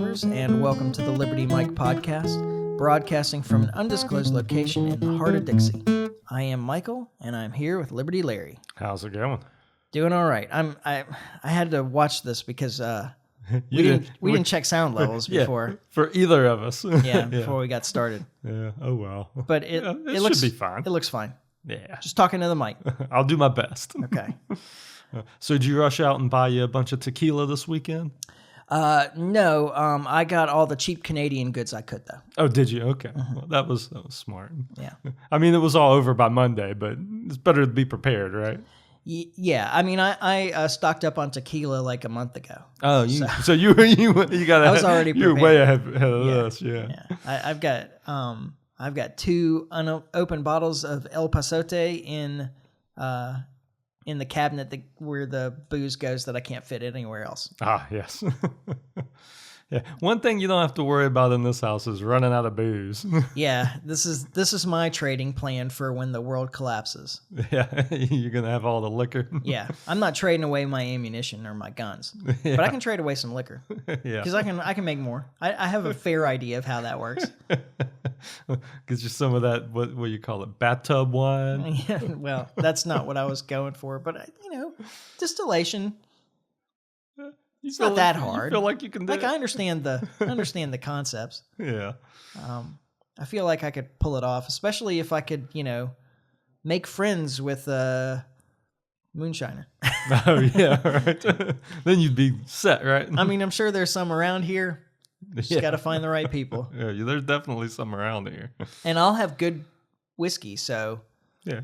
listeners, and welcome to the Liberty Mike podcast, broadcasting from an undisclosed location in the heart of Dixie. I am Michael, and I'm here with Liberty Larry. How's it going? Doing all right. I had to watch this because we didn't check sound levels before. For either of us. Before we got started. Yeah. Oh well. But it looks, should be fine. It looks fine. Yeah. Just talking to the mic. I'll do my best. Okay. So did you rush out and buy you a bunch of tequila this weekend? No. I got all the cheap Canadian goods I could though. Oh, did you? Okay. Well, that was smart. Yeah. I mean, it was all over by Monday, but it's better to be prepared, right? Yeah, I mean, I stocked up on tequila like a month ago. Oh, so you got. I was already prepared. You're way ahead of this. Yeah. I've got two unopened bottles of El Pasote in the cabinet where the booze goes that I can't fit anywhere else. Ah, yes. Yeah. One thing you don't have to worry about in this house is running out of booze. Yeah, this is my trading plan for when the world collapses. Yeah, you're gonna have all the liquor. Yeah, I'm not trading away my ammunition or my guns, but I can trade away some liquor. Yeah, because I can make more. I have a fair idea of how that works. Gives you some of that what you call it, bathtub wine. Yeah, well, that's not what I was going for, but distillation. It's not that hard. You feel like you can do it? I understand the concepts. Yeah. I feel like I could pull it off, especially if I could, make friends with a moonshiner. Oh yeah, right. Then you'd be set, right? I mean, I'm sure there's some around here. Just got to find the right people. Yeah, there's definitely some around here. And I'll have good whiskey, so. Yeah.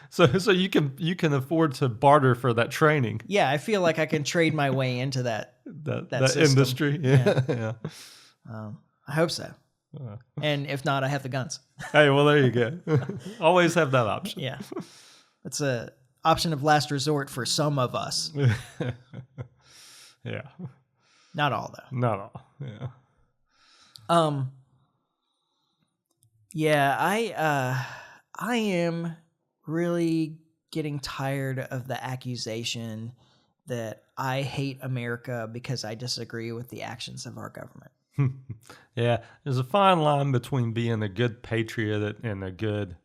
So you can afford to barter for that training. Yeah, I feel like I can trade my way into that industry. Yeah. I hope so. And if not, I have the guns. Hey, well, there you go. Always have that option. Yeah. It's a option of last resort for some of us. Yeah. Not all, though. Not all. Yeah. Yeah, I am really getting tired of the accusation that I hate America because I disagree with the actions of our government. Yeah, there's a fine line between being a good patriot and a good,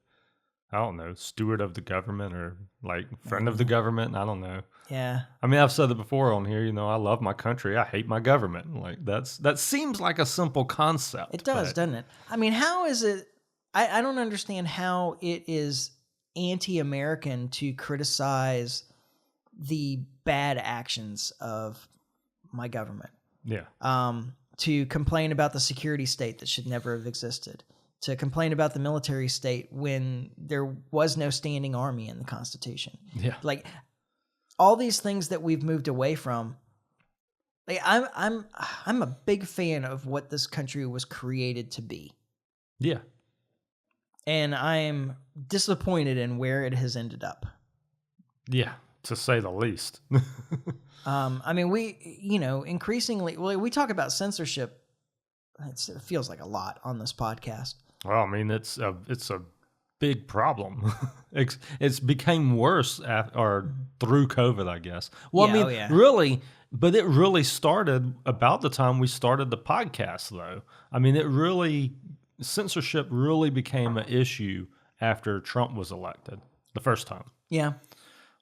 I don't know, steward of the government or like friend of the government. I don't know. Yeah. I mean, I've said it before on here, I love my country. I hate my government. Like that seems like a simple concept. It does, doesn't it? I mean, how is it? I don't understand how it is anti-American to criticize the bad actions of my government. Yeah. To complain about the security state that should never have existed. To complain about the military state when there was no standing army in the Constitution. Yeah. Like all these things that we've moved away from. Like I'm a big fan of what this country was created to be. Yeah. And I'm disappointed in where it has ended up. Yeah, to say the least. I mean, we, increasingly, we talk about censorship. It feels like a lot on this podcast. Well, I mean, it's a big problem. It's became worse through COVID, I guess. Well, yeah, really, but it really started about the time we started the podcast, though. I mean, censorship really became an issue after Trump was elected the first time. Yeah.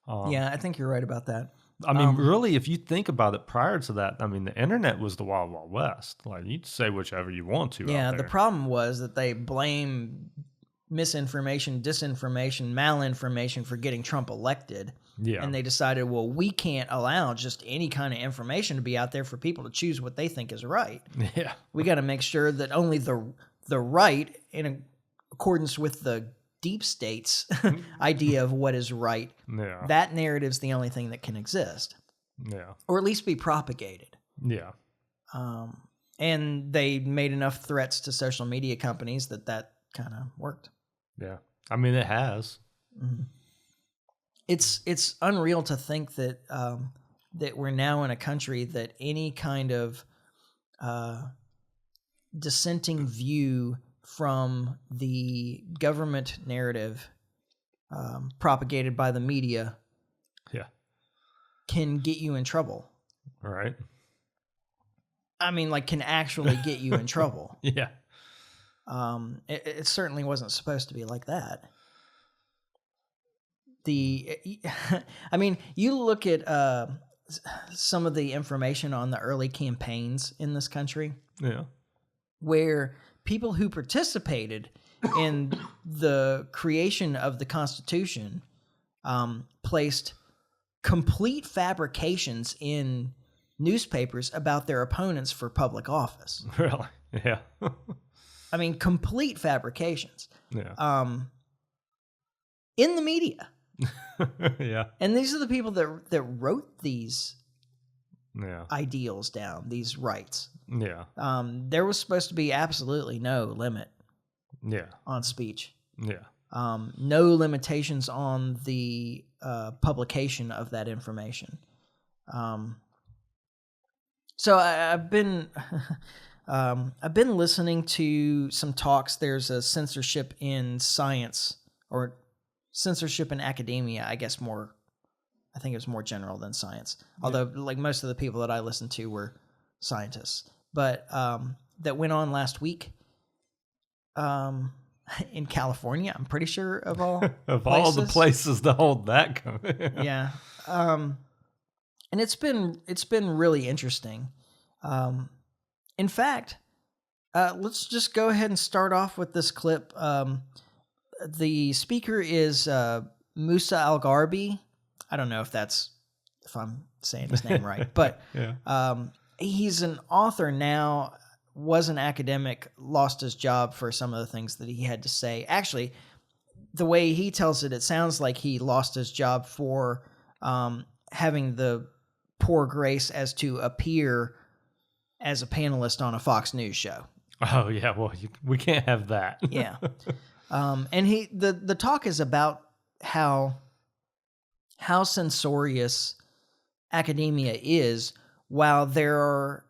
Yeah, I think you're right about that. I mean, really, if you think about it prior to that, I mean, the internet was the Wild Wild West. Like, you'd say whichever you want to. Yeah, out there. The problem was that they blame misinformation, disinformation, malinformation for getting Trump elected. Yeah. And they decided, well, we can't allow just any kind of information to be out there for people to choose what they think is right. Yeah. We got to make sure that only the right, in accordance with the deep state's idea of what is right, that narrative's the only thing that can exist. Yeah. Or at least be propagated. Yeah. And they made enough threats to social media companies that kind of worked. Yeah. I mean, it has. Mm-hmm. It's unreal to think that that we're now in a country that any kind of dissenting view from the government narrative propagated by the media can get you in trouble. Right. like can actually get you in trouble. Yeah. It certainly wasn't supposed to be like that. I mean, you look at some of the information on the early campaigns in this country, Yeah. where people who participated in the creation of the Constitution placed complete fabrications in newspapers about their opponents for public office. Really? Yeah. I mean, complete fabrications. Yeah. In the media. Yeah. And these are the people that wrote these Yeah. ideals down, these rights. Yeah. There was supposed to be absolutely no limit Yeah. on speech. Yeah. No limitations on the publication of that information. So I've been listening to some talks. There's a censorship in science, or censorship in academia, I guess more. I think it was more general than science. Yeah. Although, like, most of the people that I listened to were scientists. But that went on last week in California. I'm pretty sure of all of places. all the places to hold that. Yeah. And it's been really interesting. In fact, let's just go ahead and start off with this clip. The speaker is Musa Al-Gharbi. I don't know if I'm saying his name right, but Yeah. He's an author now, was an academic, lost his job for some of the things that he had to say. Actually, the way he tells it, it sounds like he lost his job for having the poor grace as to appear as a panelist on a Fox News show. Oh, yeah. Well, we can't have that. Yeah. And the talk is about how censorious academia is, while there are,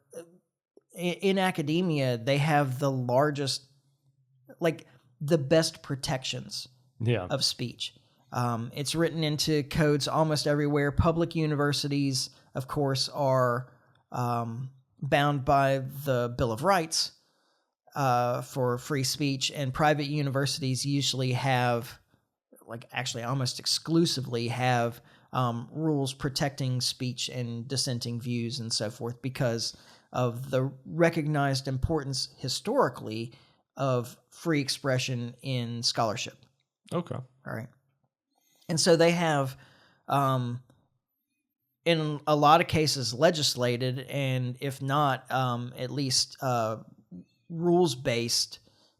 in academia, they have the largest, like, the best protections of speech. It's written into codes almost everywhere. Public universities, of course, are bound by the Bill of Rights for free speech, and private universities usually have, like, actually almost exclusively have rules protecting speech and dissenting views and so forth, because of the recognized importance historically of free expression in scholarship. Okay. All right. And so they have, in a lot of cases, legislated, and if not, at least rules-based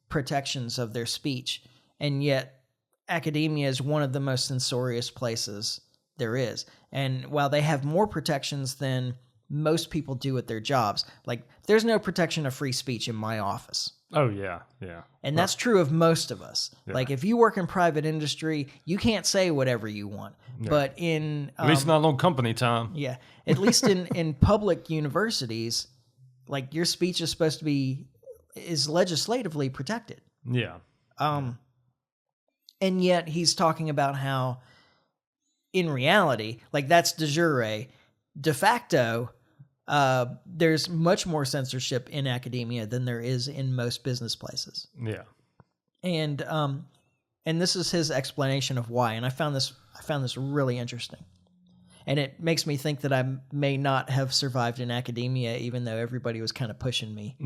protections of their speech. And yet academia is one of the most censorious places there is. And while they have more protections than most people do at their jobs, like, there's no protection of free speech in my office. Oh, yeah, yeah. And that's true of most of us. Yeah. Like, if you work in private industry, you can't say whatever you want. Yeah. But in... at least not on company time. Yeah. At least in public universities, like, your speech is supposed to be... is legislatively protected. Yeah. And yet he's talking about how, in reality, like, that's de jure. De facto, there's much more censorship in academia than there is in most business places. Yeah. And this is his explanation of why. And I found this really interesting. And it makes me think that I may not have survived in academia, even though everybody was kind of pushing me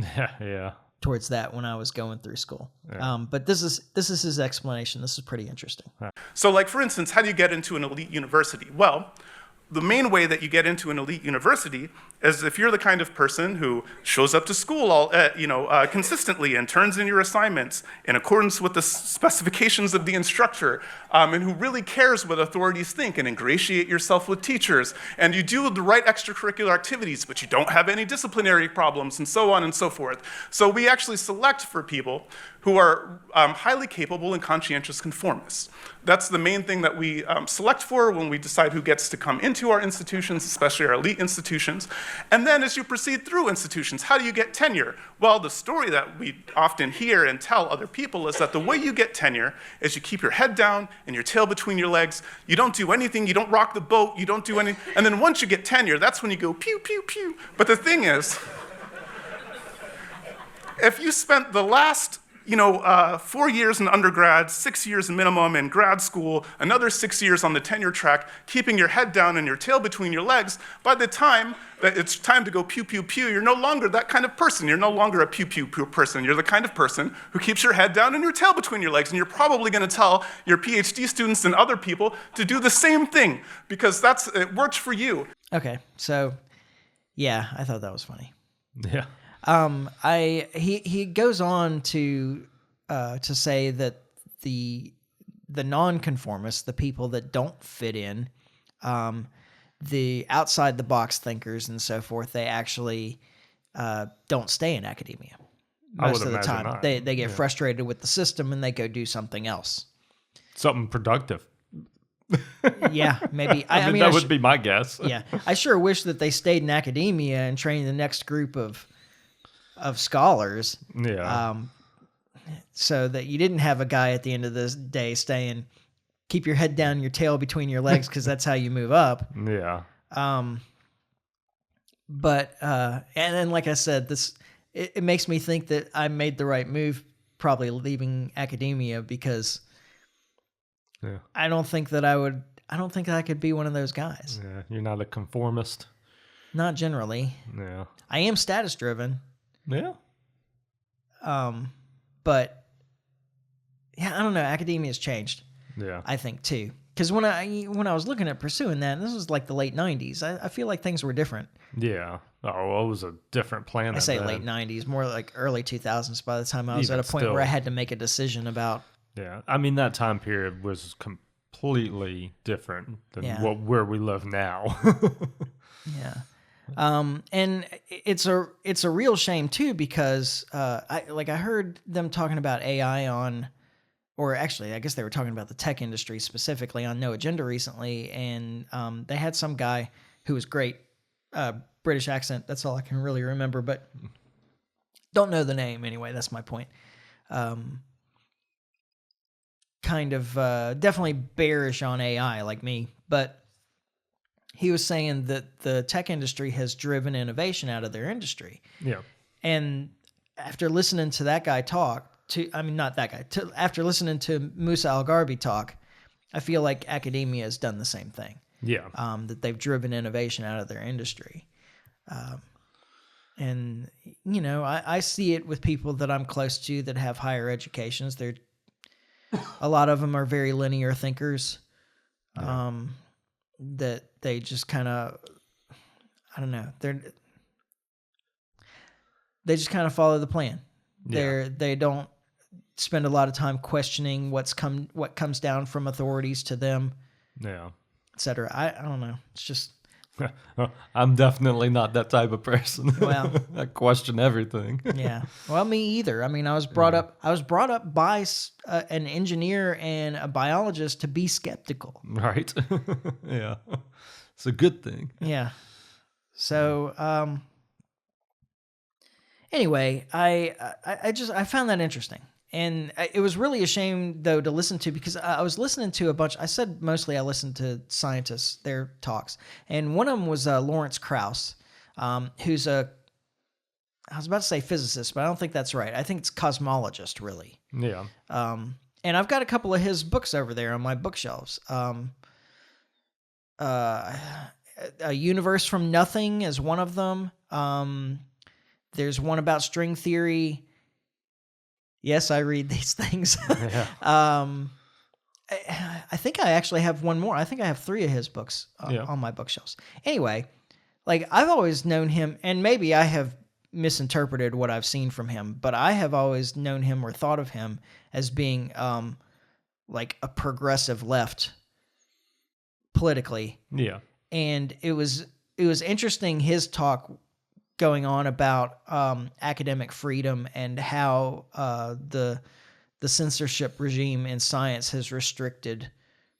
Yeah. towards that when I was going through school. Yeah. But this is his explanation. This is pretty interesting. So, like, for instance, how do you get into an elite university? Well, the main way that you get into an elite university is if you're the kind of person who shows up to school consistently and turns in your assignments in accordance with the specifications of the instructor, and who really cares what authorities think and ingratiate yourself with teachers, and you do the right extracurricular activities, but you don't have any disciplinary problems, and so on and so forth. So we actually select for people who are highly capable and conscientious conformists. That's the main thing that we select for when we decide who gets to come into our institutions, especially our elite institutions. And then as you proceed through institutions, how do you get tenure? Well, the story that we often hear and tell other people is that the way you get tenure is you keep your head down and your tail between your legs. You don't do anything, you don't rock the boat, you don't do anything. And then once you get tenure, that's when you go pew, pew, pew. But the thing is, if you spent the last 4 years in undergrad, 6 years minimum in grad school, another 6 years on the tenure track, keeping your head down and your tail between your legs, by the time that it's time to go pew, pew, pew, you're no longer that kind of person. You're no longer a pew, pew, pew person. You're the kind of person who keeps your head down and your tail between your legs, and you're probably going to tell your PhD students and other people to do the same thing, because it works for you. Okay, so, yeah, I thought that was funny. Yeah. He goes on to say that the nonconformists, the people that don't fit in, the outside the box thinkers and so forth, they actually don't stay in academia most of the time. Not. They get frustrated with the system and they go do something else. Something productive. Yeah, maybe. I mean, that would be my guess. Yeah, I sure wish that they stayed in academia and trained the next group of scholars. Yeah. So that you didn't have a guy at the end of the day saying, keep your head down and your tail between your legs because that's how you move up. Yeah. But and then, like I said, it makes me think that I made the right move probably leaving academia, because I don't think that I could be one of those guys. Yeah. You're not a conformist. Not generally. Yeah. I am status driven. Yeah. But yeah, I don't know. Academia has changed. Yeah. I think too. Because when I was looking at pursuing that, and this was like the late 90s, I feel like things were different. Yeah. Oh, well, it was a different planet. I say then. late 90s, more like early 2000s by the time I was Even at a point still. where I had to make a decision about. Yeah. I mean, that time period was completely different than where we live now. Yeah. And it's a real shame too, because I heard them talking about AI on, or actually I guess they were talking about the tech industry specifically on No Agenda recently, and they had some guy who was great, British accent. That's all I can really remember, but don't know the name anyway. That's my point. Kind of definitely bearish on AI like me, but he was saying that the tech industry has driven innovation out of their industry. Yeah. And after listening to that guy talk, after listening to Musa Al-Gharbi talk, I feel like academia has done the same thing. Yeah. That they've driven innovation out of their industry. And, I see it with people that I'm close to that have higher educations. A lot of them are very linear thinkers. Yeah. That they just kind of, I don't know, they just kind of follow the plan. Yeah. They don't spend a lot of time questioning what comes down from authorities to them, Yeah. etc. I don't know. It's just, I'm definitely not that type of person. Well, I question everything. yeah. Well, me either. I mean, I was brought up by an engineer and a biologist to be skeptical. Right. Yeah. It's a good thing. Yeah. So, anyway, I found that interesting. And it was really a shame, though, to listen to, because I was listening to a bunch. I said mostly I listened to scientists, their talks. And one of them was Lawrence Krauss, who's I was about to say physicist, but I don't think that's right. I think it's cosmologist, really. Yeah. And I've got a couple of his books over there on my bookshelves. A Universe from Nothing is one of them. There's one about string theory. Yes, I read these things. Yeah. I think I actually have one more. I think I have 3 of his books on my bookshelves. Anyway, like I've always known him, and maybe I have misinterpreted what I've seen from him, but I have always known him or thought of him as being like a progressive left politically. Yeah. And it was interesting, his talk going on about academic freedom and how the censorship regime in science has restricted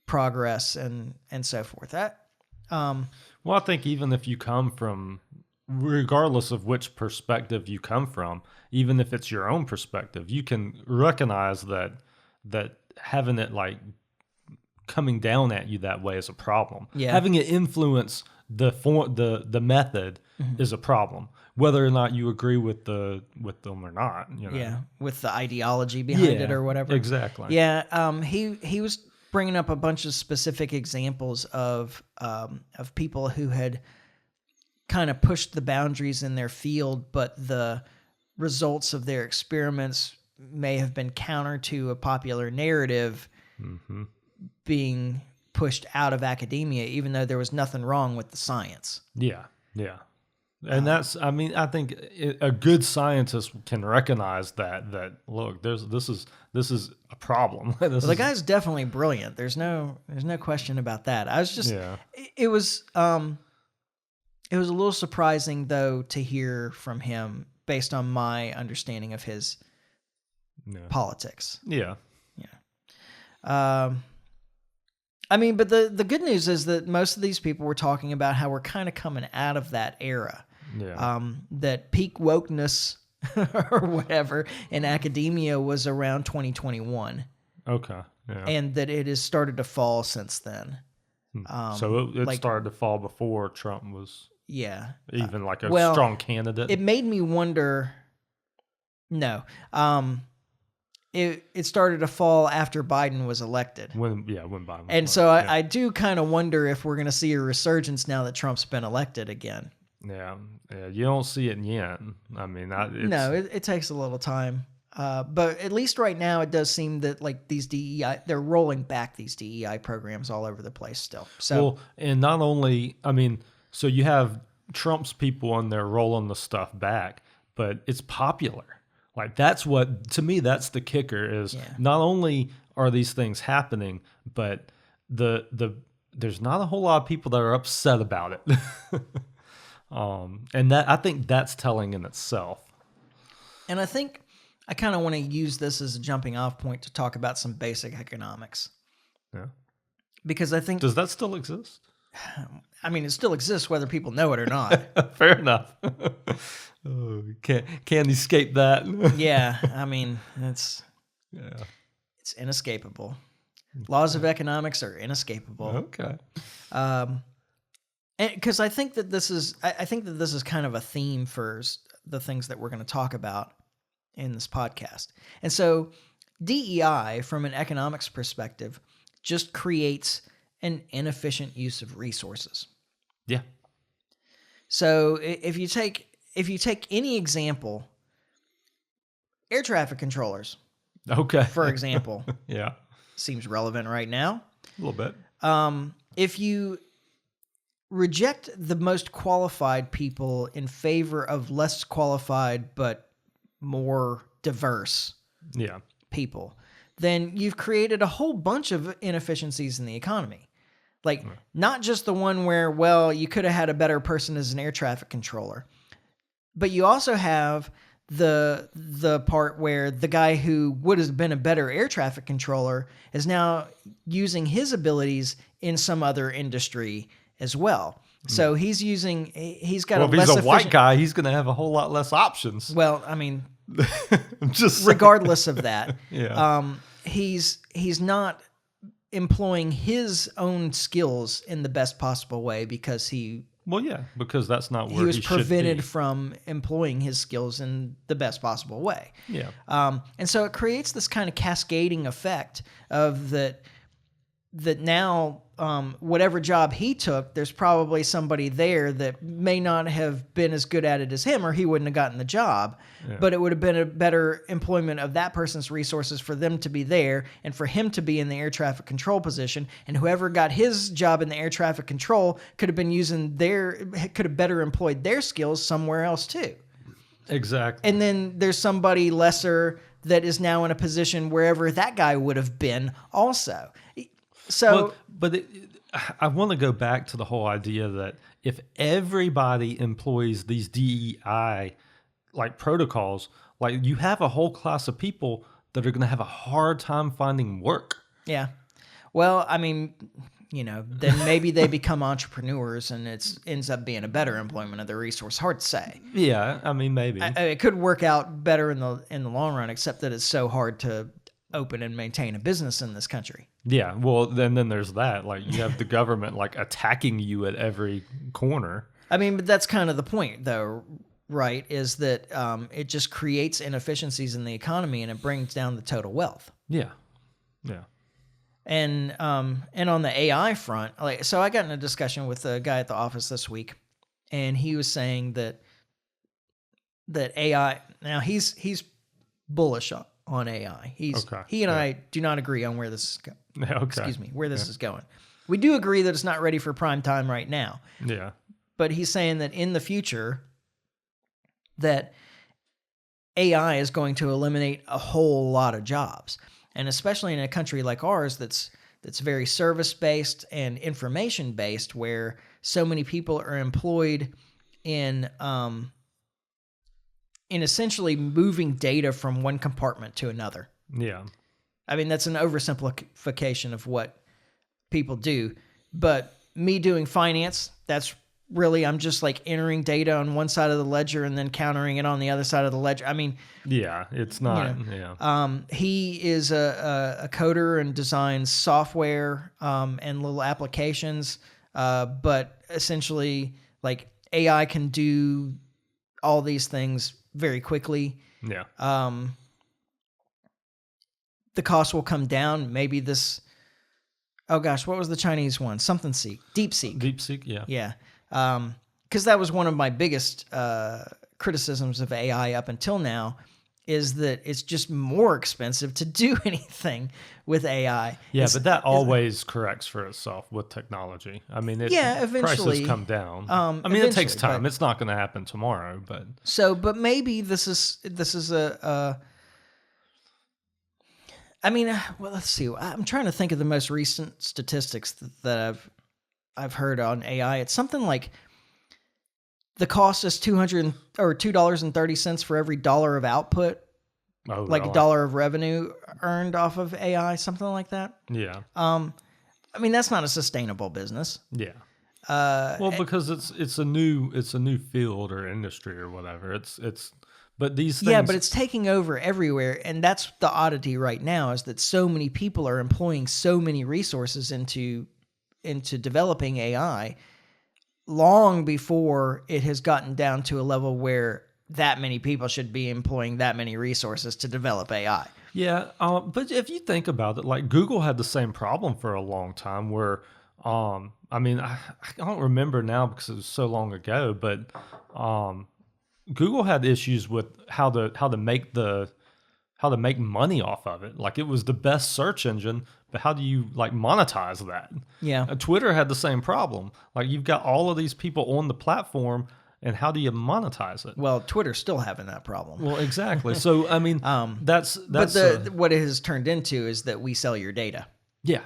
progress and so forth. Well, I think even if you come from, regardless of which perspective you come from, even if it's your own perspective, you can recognize that having it like coming down at you that way is a problem. Yeah. Having it influence the method is a problem. whether or not you agree with them or not. Yeah, with the ideology behind it or whatever. Exactly. Yeah, he was bringing up a bunch of specific examples of people who had kind of pushed the boundaries in their field, but the results of their experiments may have been counter to a popular narrative being pushed out of academia, even though there was nothing wrong with the science. Yeah. And I think a good scientist can recognize that look, this is a problem. The guy's definitely brilliant. There's no question about that. I was just, it was a little surprising though to hear from him based on my understanding of his politics. Yeah. I mean, but the good news is that most of these people were talking about how we're kind of coming out of that era. Yeah. That peak wokeness or whatever in academia was around 2021. Okay. Yeah. And that it has started to fall since then. So it started to fall before Trump was even like a strong candidate. It made me wonder. No. It started to fall after Biden was elected. When Biden was elected. So I do kind of wonder if we're going to see a resurgence now that Trump's been elected again. Yeah, you don't see it yet. I mean, it takes a little time. But at least right now, it does seem that like these DEI, they're rolling back these DEI programs all over the place still. So, and not only, I mean, so you have Trump's people on there rolling the stuff back, but it's popular. Like to me, that's the kicker is not only are these things happening, but there's not a whole lot of people that are upset about it. And I think that's telling in itself. And I think I kind of want to use this as a jumping off point to talk about some basic economics. Yeah. Because I think... Does that still exist? I mean, it still exists whether people know it or not. Fair enough. Can't escape that. Yeah, I mean, it's inescapable. Laws of economics are inescapable. Okay. Because I think that this is kind of a theme for the things that we're going to talk about in this podcast. And so DEI, from an economics perspective, just creates an inefficient use of resources. Yeah. So if you take any example, air traffic controllers. Okay. For example. Yeah. Seems relevant right now. A little bit. If you reject the most qualified people in favor of less qualified but more diverse people, then you've created a whole bunch of inefficiencies in the economy. Like, not just the one where, well, you could have had a better person as an air traffic controller, but you also have the part where the guy who would have been a better air traffic controller is now using his abilities in some other industry as well. So he's got if he's a white guy, he's going to have a whole lot less options. Well, I mean, just regardless of that, he's not employing his own skills in the best possible way because because that's not where he was prevented should be. From employing his skills in the best possible way. Yeah. And so it creates this kind of cascading effect of that now whatever job he took, there's probably somebody there that may not have been as good at it as him, or he wouldn't have gotten the job. Yeah. But it would have been a better employment of that person's resources for them to be there and for him to be in the air traffic control position. And whoever got his job in the air traffic control could have better employed their skills somewhere else too. Exactly. And then there's somebody lesser that is now in a position wherever that guy would have been also. So, I want to go back to the whole idea that if everybody employs these DEI like protocols, like you have a whole class of people that are going to have a hard time finding work. Yeah. Well, I mean, then maybe they become entrepreneurs and it ends up being a better employment of the resource. Hard to say. Yeah, I mean, maybe it could work out better in the long run, except that it's so hard to open and maintain a business in this country. Yeah, well, then there's that. Like, you have the government like attacking you at every corner. I mean, but that's kind of the point, though. right, is that it just creates inefficiencies in the economy and it brings down the total wealth. Yeah. Yeah. And on the AI front, so I got in a discussion with a guy at the office this week, and he was saying that AI, now he's bullish on AI. He and I do not agree on where this is going. Okay. Excuse me, where this is going. We do agree that it's not ready for prime time right now. Yeah. But he's saying that in the future, that AI is going to eliminate a whole lot of jobs. And especially in a country like ours that's very service-based and information-based, where so many people are employed in essentially moving data from one compartment to another. Yeah. I mean, that's an oversimplification of what people do. But me doing finance, that's really, I'm just like entering data on one side of the ledger and then countering it on the other side of the ledger. I mean, yeah, it's not. He is a coder and designs software and little applications, but essentially, like, AI can do all these things very quickly. Yeah. The cost will come down. Maybe this. Oh gosh, what was the Chinese one? Something Seek, DeepSeek. DeepSeek, yeah. Yeah. Because that was one of my biggest criticisms of AI up until now, is that it's just more expensive to do anything with AI. Yeah, but that always corrects for itself with technology. I mean, eventually prices come down. I mean, it takes time. It's not going to happen tomorrow, but but maybe this is a. I mean, well, let's see. I'm trying to think of the most recent statistics that I've heard on AI. It's something like the cost is $2.30 for every dollar of output, like a dollar of revenue earned off of AI, something like that. Yeah. I mean, that's not a sustainable business. Yeah. Well, because it's a new field or industry or whatever. But these things. Yeah, but it's taking over everywhere, and that's the oddity right now, is that so many people are employing so many resources into developing AI long before it has gotten down to a level where that many people should be employing that many resources to develop AI. Yeah, but if you think about it, like Google had the same problem for a long time where, I mean, I don't remember now because it was so long ago, but Google had issues with how to make money off of it. Like, it was the best search engine, but how do you like monetize that? Yeah. Twitter had the same problem. Like, you've got all of these people on the platform, and how do you monetize it? Well, Twitter's still having that problem. Well, exactly. So, I mean, that's but what it has turned into is that we sell your data. Yeah.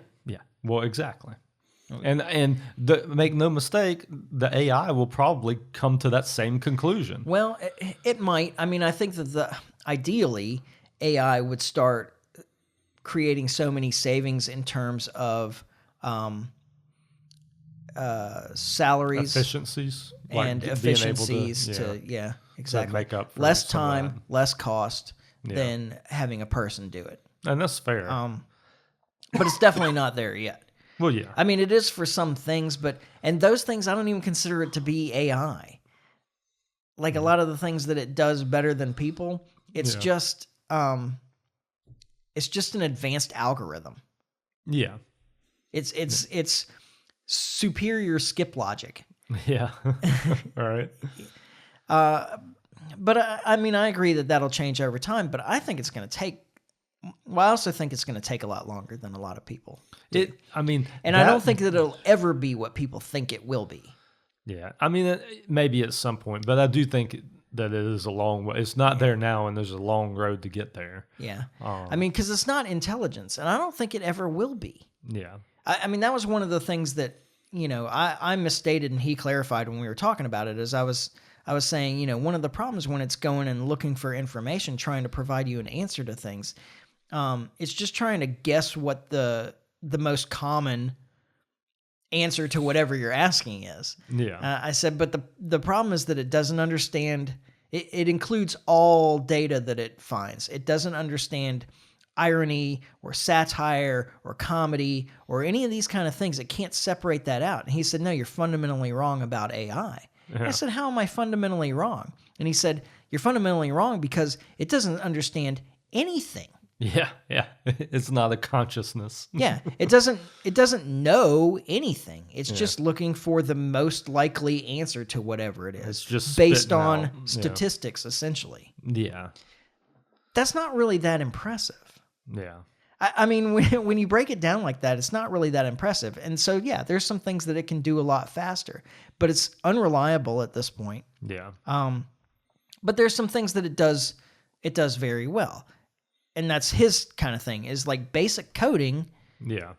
Well, exactly. And make no mistake, the AI will probably come to that same conclusion. Well, it might. I mean, I think that ideally AI would start creating so many savings in terms of salaries, efficiencies, and like efficiencies exactly. To make up for less time, less cost Yeah. than having a person do it. And that's fair. But it's definitely not there yet. Well, yeah. I mean, it is for some things, and those things, I don't even consider it to be AI. Like, a lot of the things that it does better than people, it's just an advanced algorithm. Yeah. It's superior skip logic. Yeah. All right. But I mean, I agree that that'll change over time, but I think it's going to take. Well, I also think it's going to take a lot longer than a lot of people do. I don't think that it'll ever be what people think it will be. Yeah. I mean, maybe at some point, but I do think that it is a long way. It's not there now, and there's a long road to get there. Yeah. I mean, because it's not intelligence, and I don't think it ever will be. Yeah. I mean, that was one of the things that, I misstated and he clarified when we were talking about it, as I was saying, one of the problems when it's going and looking for information, trying to provide you an answer to things, it's just trying to guess what the most common answer to whatever you're asking is. Yeah. I said, but the problem is that it doesn't understand. It includes all data that it finds. It doesn't understand irony or satire or comedy or any of these kind of things. It can't separate that out. And he said, no, you're fundamentally wrong about AI. And I said, how am I fundamentally wrong? And he said, you're fundamentally wrong because it doesn't understand anything. Yeah. It's not a consciousness. Yeah, it doesn't know anything. It's just looking for the most likely answer to whatever it is. It's just based spitting on out, statistics, essentially. Yeah. That's not really that impressive. Yeah. I mean, when you break it down like that, it's not really that impressive. And so, yeah, there's some things that it can do a lot faster, but it's unreliable at this point. Yeah. But there's some things that it does very well. And that's his kind of thing, is like basic coding. Yeah.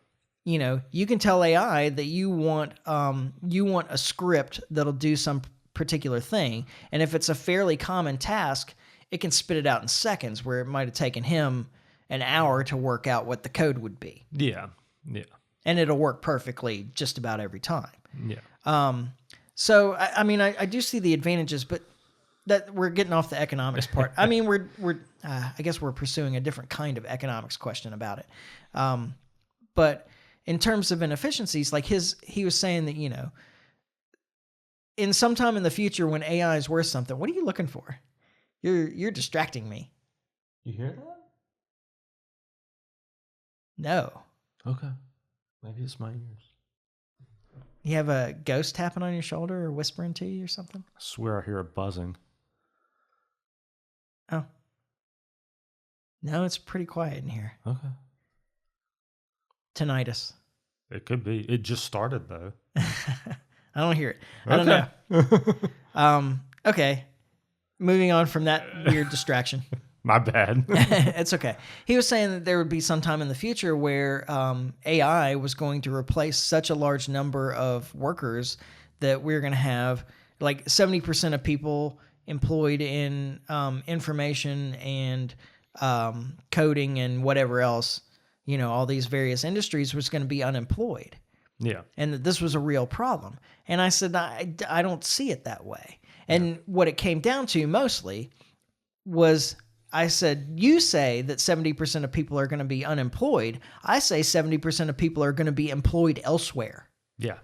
You know, you can tell AI that you want a script that'll do some particular thing. And if it's a fairly common task, it can spit it out in seconds, where it might have taken him an hour to work out what the code would be. Yeah. And it'll work perfectly just about every time. Yeah. So, I mean, I do see the advantages, but that we're getting off the economics part. I mean, I guess we're pursuing a different kind of economics question about it. But in terms of inefficiencies, like he was saying that, you know, in some time in the future when AI is worth something, what are you looking for? You're distracting me. You hear that? No. Okay. Maybe it's my ears. You have a ghost tapping on your shoulder or whispering to you or something? I swear I hear a buzzing. Oh. No, it's pretty quiet in here. Okay. Tinnitus. It could be. It just started, though. I don't hear it. I don't know. Okay. Moving on from that weird distraction. My bad. It's okay. He was saying that there would be some time in the future where AI was going to replace such a large number of workers that we're going to have like 70% of people employed in information and coding and whatever else, you know, all these various industries was going to be unemployed. Yeah. And that this was a real problem. And I said, I don't see it that way. And what it came down to mostly was, I said, you say that 70% of people are going to be unemployed. I say 70% of people are going to be employed elsewhere. Yeah.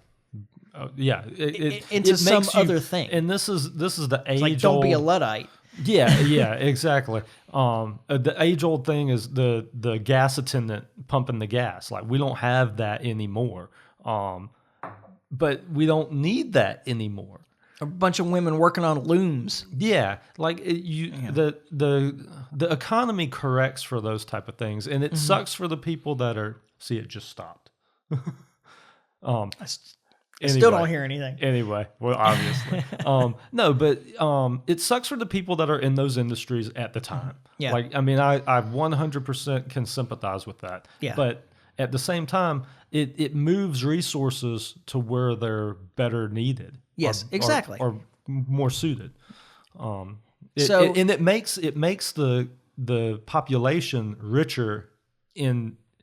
Yeah. Into it some makes you, other thing. And this is the age Like, don't be a Luddite. Yeah, exactly. The age-old thing is the gas attendant pumping the gas. Like, we don't have that anymore. But we don't need that anymore. A bunch of women working on looms. Yeah, like the economy corrects for those type of things, and it sucks for the people that are. See, it just stopped. I still don't hear anything. Anyway, well, obviously, no, but it sucks for the people that are in those industries at the time. Yeah, like I mean, I 100% can sympathize with that. Yeah, but at the same time, it moves resources to where they're better needed. Yes, exactly. Or more suited. And it makes the population richer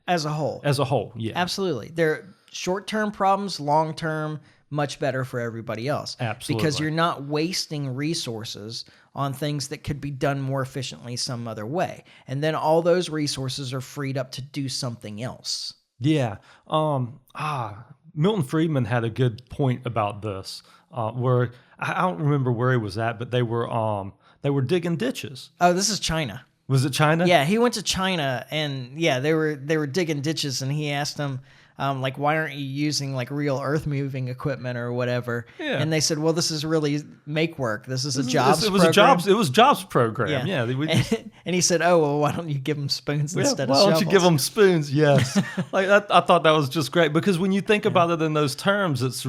as a whole. As a whole, yeah. Absolutely. They're short-term problems, long-term, much better for everybody else. Absolutely. Because you're not wasting resources on things that could be done more efficiently some other way. And then all those resources are freed up to do something else. Yeah. Milton Friedman had a good point about this, where I don't remember where he was at, but they were digging ditches. Oh, this is China. Was it China? Yeah, he went to China, and yeah, they were digging ditches, and he asked them, like, why aren't you using like real earth moving equipment or whatever? Yeah. And they said, well, this is really make work. This is a jobs program. It was a jobs program. Yeah. And he said, oh, well, why don't you give them spoons instead of shovels? Why don't you give them spoons? Yes. Like I thought that was just great, because when you think about it in those terms, it's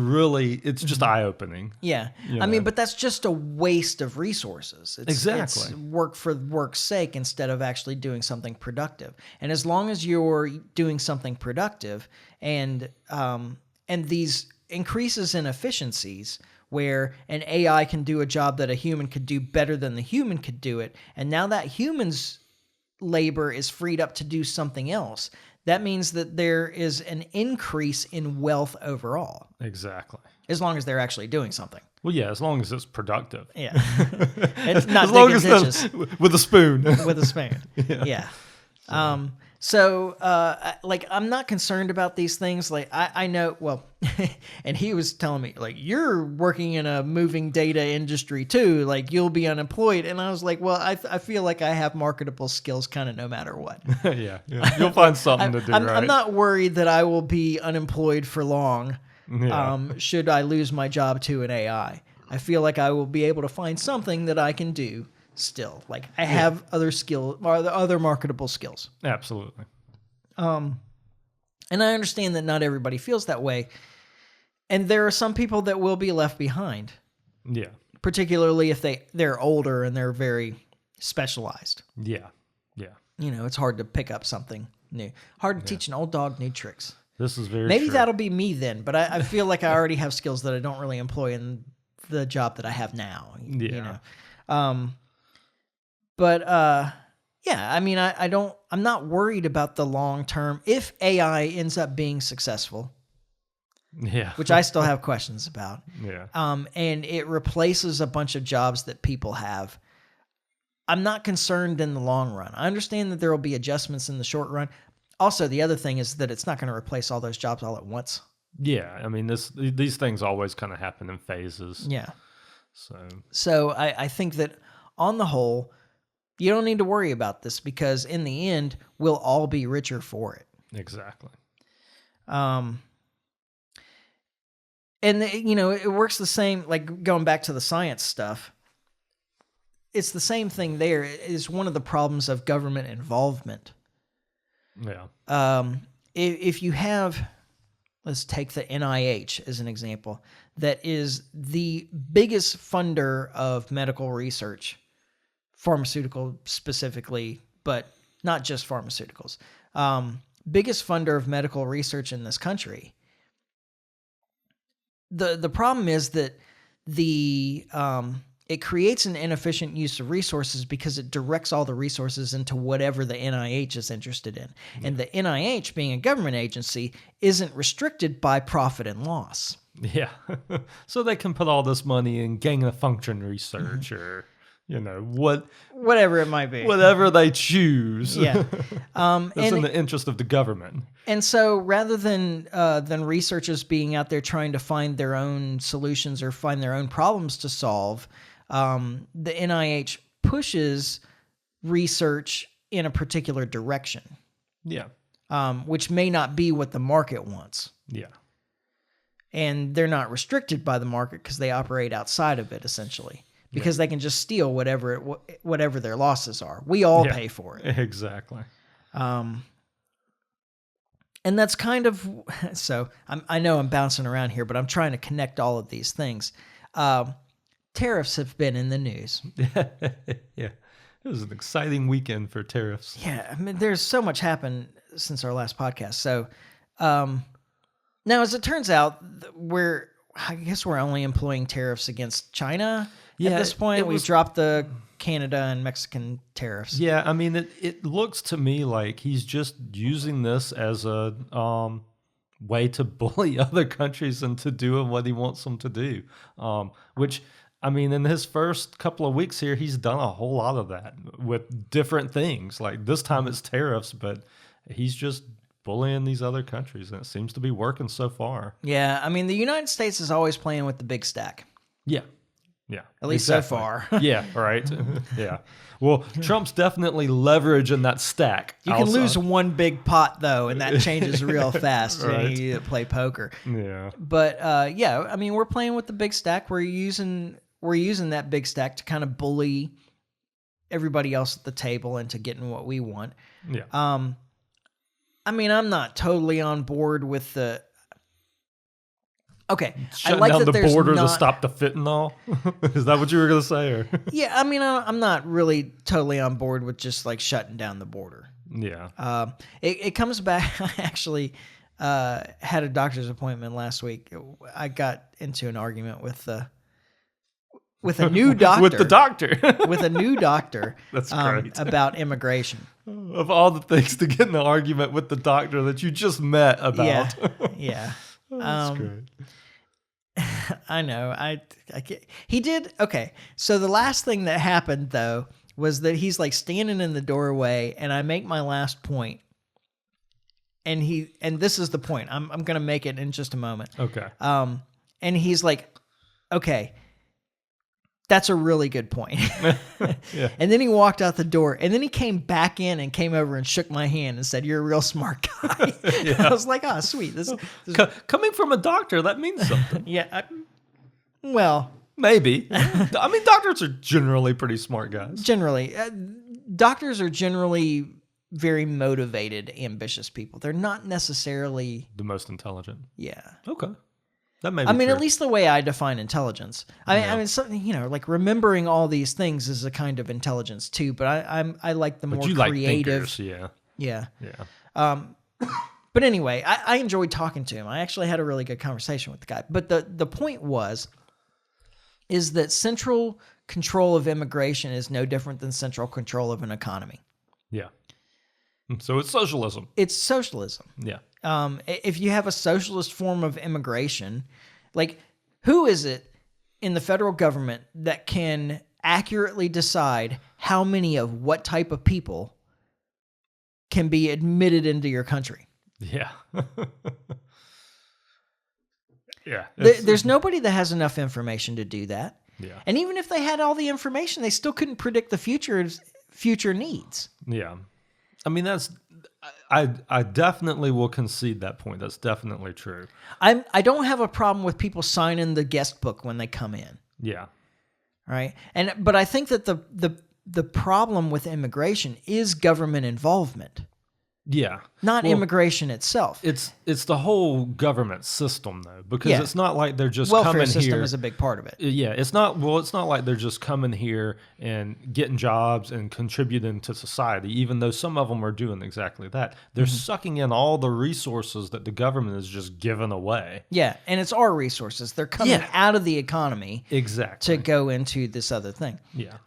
just eye opening. Yeah. I mean, but that's just a waste of resources. Exactly. It's work for work's sake instead of actually doing something productive. And as long as you're doing something productive, and these increases in efficiencies where an AI can do a job that a human could do better than the human could do it, and now that human's labor is freed up to do something else, that means that there is an increase in wealth overall. Exactly. As long as they're actually doing something. Well, yeah, as long as it's productive. Yeah. It's not as long digging as ditches. With a spoon. With a spoon. Yeah. So, like, I'm not concerned about these things. Like, I know, well, and he was telling me, like, you're working in a moving data industry too. Like, you'll be unemployed. And I was like, well, I feel like I have marketable skills kind of no matter what. Yeah. You'll find something to do, right? I'm not worried that I will be unemployed for long should I lose my job to an AI. I feel like I will be able to find something that I can do still. Like, I have other skill or other marketable skills. Absolutely. And I understand that not everybody feels that way. And there are some people that will be left behind. Yeah. Particularly if they're older and they're very specialized. Yeah. Yeah. You know, it's hard to pick up something new. Hard to teach an old dog new tricks. This is very Maybe true. that'll be me then, but I feel like I already have skills that I don't really employ in the job that I have now. Yeah. You know? But yeah, I mean, I'm not worried about the long term. If AI ends up being successful, Yeah. which I still have questions about, Yeah. and it replaces a bunch of jobs that people have, I'm not concerned in the long run. I understand that there will be adjustments in the short run. Also, the other thing is that it's not going to replace all those jobs all at once. Yeah. I mean, these things always kind of happen in phases. Yeah. So I think that on the whole, you don't need to worry about this because in the end, we'll all be richer for it. exactly. And you know, it works the same, like going back to the science stuff. It's the same thing there. It is one of the problems of government involvement. Yeah. If you have, let's take the NIH as an example, that is the biggest funder of medical research, pharmaceutical specifically, but not just pharmaceuticals. Biggest funder of medical research in this country. The problem is that it creates an inefficient use of resources because it directs all the resources into whatever the NIH is interested in. And the NIH, being a government agency, isn't restricted by profit and loss. Yeah. So they can put all this money in gain of function research or, you know, Whatever it might be. whatever they choose. Yeah. That's in the interest of the government. And so rather than researchers being out there trying to find their own solutions or find their own problems to solve, the NIH pushes research in a particular direction, Yeah. which may not be what the market wants. Yeah. And they're not restricted by the market because they operate outside of it, essentially, because they can just steal whatever their losses are. We all pay for it. Exactly. And that's kind of, so I know I'm bouncing around here, but I'm trying to connect all of these things. Tariffs have been in the news. Yeah. It was an exciting weekend for tariffs. Yeah, I mean, there's so much happened since our last podcast. So now, as it turns out, I guess we're only employing tariffs against China at this point. We've dropped the Canada and Mexican tariffs. Yeah, I mean, it looks to me like he's just using this as a way to bully other countries into doing what he wants them to do. Which, I mean, in his first couple of weeks here, he's done a whole lot of that with different things. Like this time it's tariffs, but he's just bullying these other countries, and it seems to be working so far. Yeah, I mean, the United States is always playing with the big stack. Yeah. Yeah. At least so far. Yeah, right. Yeah. Well, Trump's definitely leveraging that stack. You can lose one big pot, though, and that changes real fast. Right. You need to play poker. Yeah. But, yeah, I mean, we're playing with the big stack. We're using that big stack to kind of bully everybody else at the table into getting what we want. Yeah. I mean, I'm not totally on board with the... Okay, Shutting I like down that the there's border to not... stit the fentanyl? Is that what you were going to say? Or? Yeah, I mean, I'm not really totally on board with just like shutting down the border. Yeah. It comes back. I actually had a doctor's appointment last week. I got into an argument with a new doctor. With the doctor. With a new doctor. That's great. About immigration. Of all the things to get in an argument with the doctor that you just met about. Yeah. That's great. I know. He did. Okay. So the last thing that happened though was that he's like standing in the doorway, and I make my last point, and this is the point. I'm going to make it in just a moment. Okay. And he's like, okay, that's a really good point. Yeah. And then he walked out the door, and then he came back in and came over and shook my hand and said, "You're a real smart guy." I was like, "Oh, sweet." This Coming from a doctor, that means something. yeah. Well, Maybe. I mean, doctors are generally pretty smart guys. generally, doctors are generally very motivated, ambitious people. They're not necessarily, The most intelligent. yeah. Okay. That may be I mean, true. at least the way I define intelligence. I mean, something, like remembering all these things is a kind of intelligence too. But I like the But more you like creative. thinkers, Yeah. yeah. But anyway, I enjoyed talking to him. I actually had a really good conversation with the guy. But the point is that central control of immigration is no different than central control of an economy. Yeah. So it's socialism. It's socialism. Yeah. If you have a socialist form of immigration, like who is it in the federal government that can accurately decide how many of what type of people can be admitted into your country? Yeah. Yeah. There's nobody that has enough information to do that. Yeah. And even if they had all the information, they still couldn't predict the future needs. Yeah. I mean, I definitely will concede that point. That's definitely true. I don't have a problem with people signing the guest book when they come in. Yeah. Right. But I think that the problem with immigration is government involvement, Yeah. not Well, immigration itself. It's the whole government system though, because Yeah. it's not like they're just Welfare coming system here. is a big part of it. Yeah, it's not like they're just coming here and getting jobs and contributing to society, even though some of them are doing exactly that. They're sucking in all the resources that the government is just giving away. Yeah, and it's our resources. They're coming out of the economy Exactly. to go into this other thing. Yeah.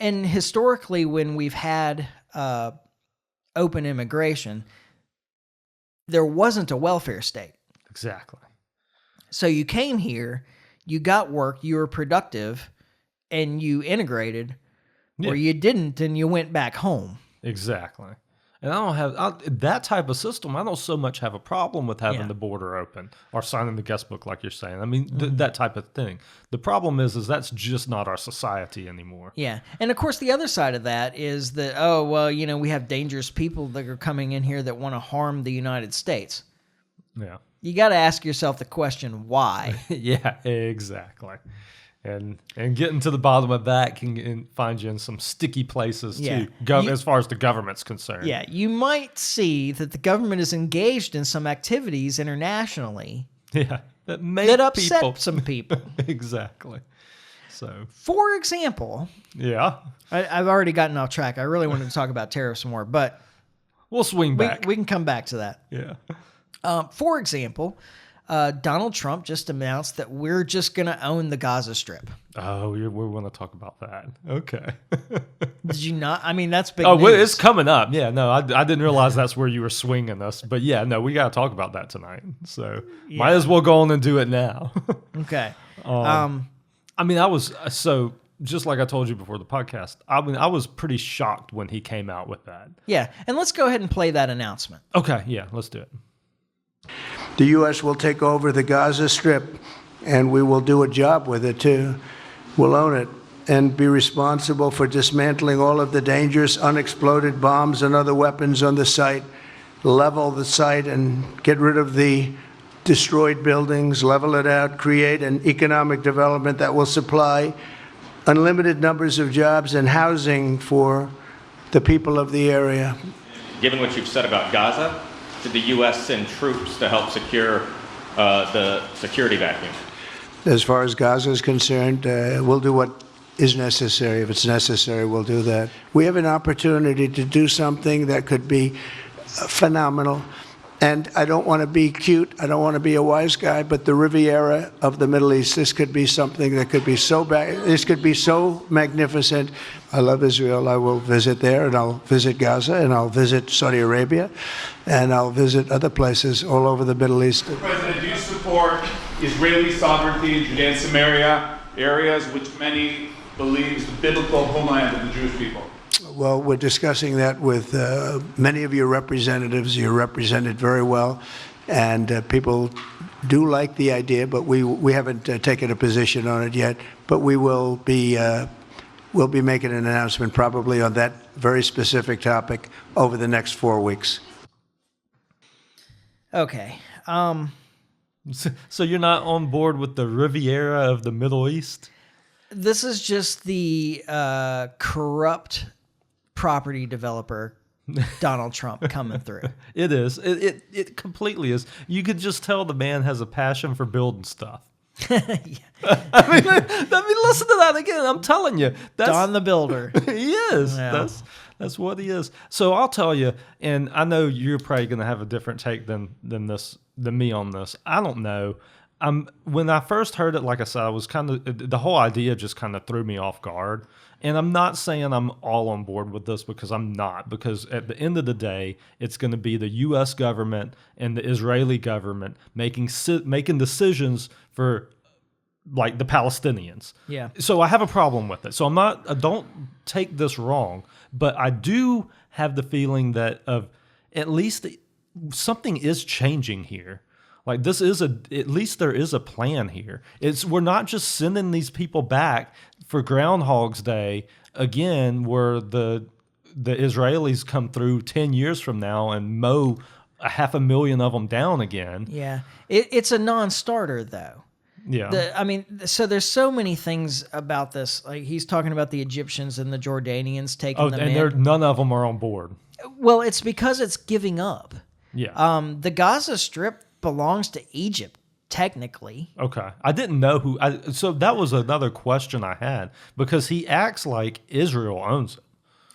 And historically, when we've had open immigration, there wasn't a welfare state. Exactly. So you came here, you got work, you were productive, and you integrated, or you didn't, and you went back home. Exactly. And I don't have that type of system. I don't so much have a problem with having Yeah. the border open or signing the guest book, like you're saying. I mean, that type of thing. The problem is that's just not our society anymore. Yeah. And of course, the other side of that is that, oh, well, we have dangerous people that are coming in here that want to harm the United States. Yeah. You got to ask yourself the question, why? Yeah, exactly. And getting to the bottom of that can find you in some sticky places Yeah. too, as far as the government's concerned. Yeah, you might see that the government is engaged in some activities internationally Yeah. that upset some people. Exactly. So, For example, yeah. I've already gotten off track. I really wanted to talk about tariffs more, but We'll swing back. we can come back to that. Yeah. For example, Donald Trump just announced that we're just going to own the Gaza Strip. Oh, we want to talk about that. Okay. Did you not? I mean, that's big Oh, news. well, it's coming up. Yeah, no, I didn't realize that's where you were swinging us. But yeah, no, we got to talk about that tonight. So might as well go on and do it now. Okay. I mean, so just like I told you before the podcast, I mean, I was pretty shocked when he came out with that. Yeah, and let's go ahead and play that announcement. Okay, yeah, let's do it. The U.S. will take over the Gaza Strip, and we will do a job with it, too. We'll own it and be responsible for dismantling all of the dangerous unexploded bombs and other weapons on the site, level the site and get rid of the destroyed buildings, level it out, create an economic development that will supply unlimited numbers of jobs and housing for the people of the area. Given what you've said about Gaza, did the U.S. send troops to help secure the security vacuum? As far as Gaza is concerned, we'll do what is necessary. If it's necessary, we'll do that. We have an opportunity to do something that could be phenomenal. And I don't want to be cute. I don't want to be a wise guy, but the Riviera of the Middle East, this could be something that could be so this could be so magnificent. I love Israel. I will visit there, and I'll visit Gaza, and I'll visit Saudi Arabia, and I'll visit other places all over the Middle East. President, do you support Israeli sovereignty in Judea and Samaria, areas which many believe is the biblical homeland of the Jewish people? Well, we're discussing that with many of your representatives. You're represented very well, and people do like the idea, but we haven't taken a position on it yet. But we will be we'll be making an announcement probably on that very specific topic over the next 4 weeks. Okay. So you're not on board with the Riviera of the Middle East? This is just the corrupt property developer Donald Trump coming through. It is. It completely is. You could just tell the man has a passion for building stuff. I mean, listen to that again. I'm telling you, that's Don the Builder. he is. Yeah. That's what he is. So I'll tell you, and I know you're probably going to have a different take than me on this. I don't know. When I first heard it, like I said, I was the whole idea just kind of threw me off guard. And I'm not saying I'm all on board with this, because I'm not. Because at the end of the day, it's going to be the U.S. government and the Israeli government making decisions for, like, the Palestinians. Yeah. So I have a problem with it. So I don't take this wrong, but I do have the feeling that at least something is changing here. Like, at least there is a plan here. We're not just sending these people back for Groundhog's Day again, where the Israelis come through 10 years from now and mow 500,000 of them down again. Yeah. It's a non-starter, though. Yeah. So there's so many things about this. Like, he's talking about the Egyptians and the Jordanians taking them in. And none of them are on board. Well, it's because it's giving up. Yeah. The Gaza Strip belongs to Egypt, technically. Okay. I didn't know so that was another question I had, because he acts like Israel owns it.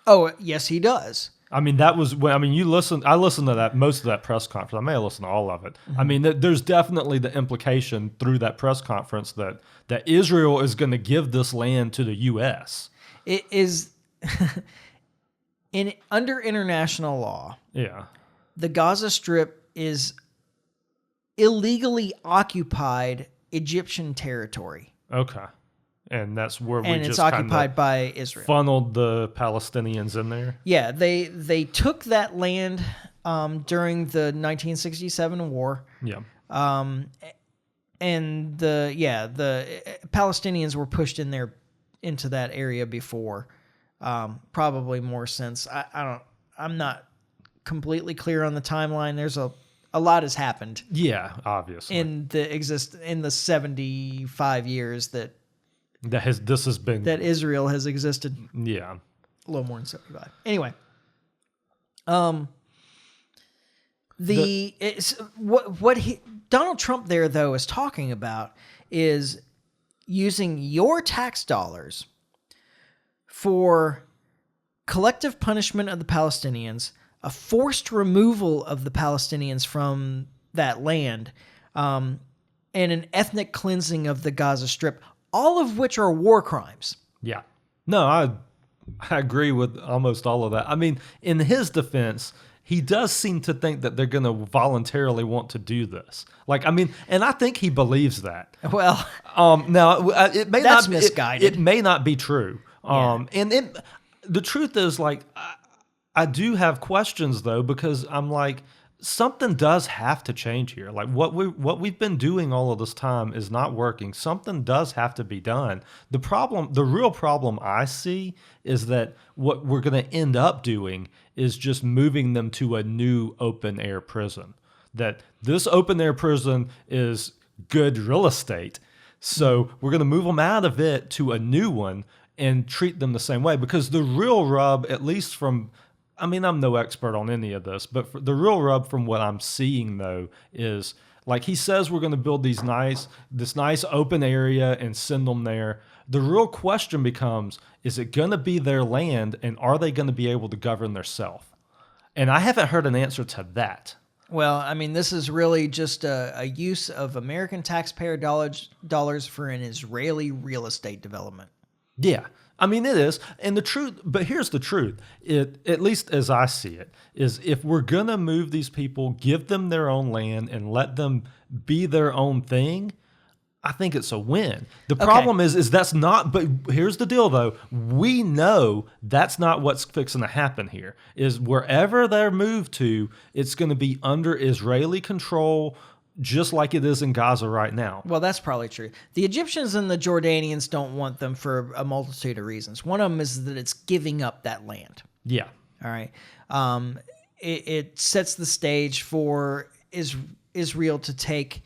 Oh, yes, he does. I mean, I listened to that, most of that press conference. I may have listened to all of it. Mm-hmm. I mean, there's definitely the implication through that press conference that Israel is going to give this land to the U.S. It is under international law. Yeah. The Gaza Strip is illegally occupied Egyptian territory. Okay. And that's where we And just it's occupied by Israel. funneled the Palestinians in there. Yeah, they took that land during the 1967 war. Yeah. And the Palestinians were pushed into that area before. Probably more since. I'm not completely clear on the timeline. There's a lot has happened. Yeah, obviously. In the 75 years that this has been that Israel has existed. Yeah. A little more than 75. Anyway. Donald Trump there, though, is talking about is using your tax dollars for collective punishment of the Palestinians, a forced removal of the Palestinians from that land, and an ethnic cleansing of the Gaza Strip, all of which are war crimes. Yeah. No, I agree with almost all of that. I mean, in his defense, he does seem to think that they're going to voluntarily want to do this. Like, I mean, and I think he believes that. Well, now it may that's not misguided. It may not be true. And the truth is, like, I do have questions though, because I'm like, something does have to change here. Like, what we've been doing all of this time is not working. Something does have to be done. The real problem I see is that what we're going to end up doing is just moving them to a new open air prison. That this open air prison is good real estate. So we're going to move them out of it to a new one and treat them the same way. Because the real rub, at least from, I mean, I'm no expert on any of this, but the real rub from what I'm seeing, though, is, like, he says we're going to build this nice open area and send them there. The real question becomes, is it going to be their land, and are they going to be able to govern themselves? And I haven't heard an answer to that. Well, I mean, this is really just a use of American taxpayer dollars for an Israeli real estate development. Yeah. I mean, it is. And the truth, but here's the truth, at least as I see it, is if we're going to move these people, give them their own land and let them be their own thing, I think it's a win. The problem is that's not, but here's the deal though. We know that's not what's fixing to happen here. Is wherever they're moved to, it's going to be under Israeli control, just like it is in Gaza right now. Well, that's probably true. The Egyptians and the Jordanians don't want them for a multitude of reasons. One of them is that it's giving up that land. Yeah. All right. It sets the stage for Israel to take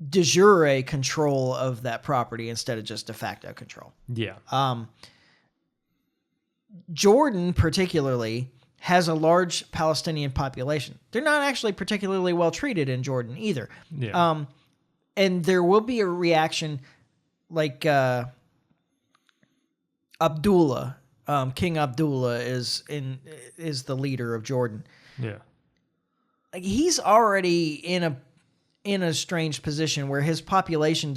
de jure control of that property instead of just de facto control. Yeah. Jordan, particularly, has a large Palestinian population. They're not actually particularly well treated in Jordan either. Yeah. And there will be a reaction like Abdullah, King Abdullah is the leader of Jordan. Yeah. Like he's already in a strange position where his population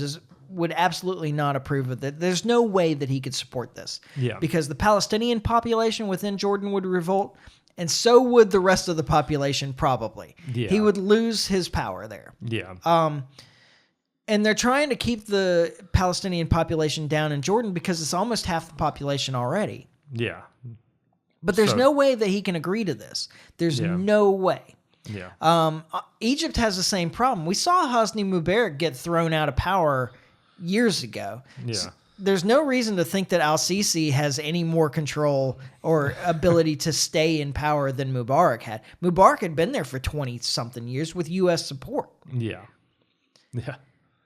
would absolutely not approve of it. There's no way that he could support this. Yeah. Because the Palestinian population within Jordan would revolt, and so would the rest of the population probably. Yeah. He would lose his power there. Yeah. And they're trying to keep the Palestinian population down in Jordan because it's almost half the population already. Yeah. But there's no way that he can agree to this. There's no way. Yeah. Egypt has the same problem. We saw Hosni Mubarak get thrown out of power years ago. Yeah. There's no reason to think that al-Sisi has any more control or ability to stay in power than Mubarak had. Mubarak had been there for 20-something years with U.S. support. Yeah. Yeah.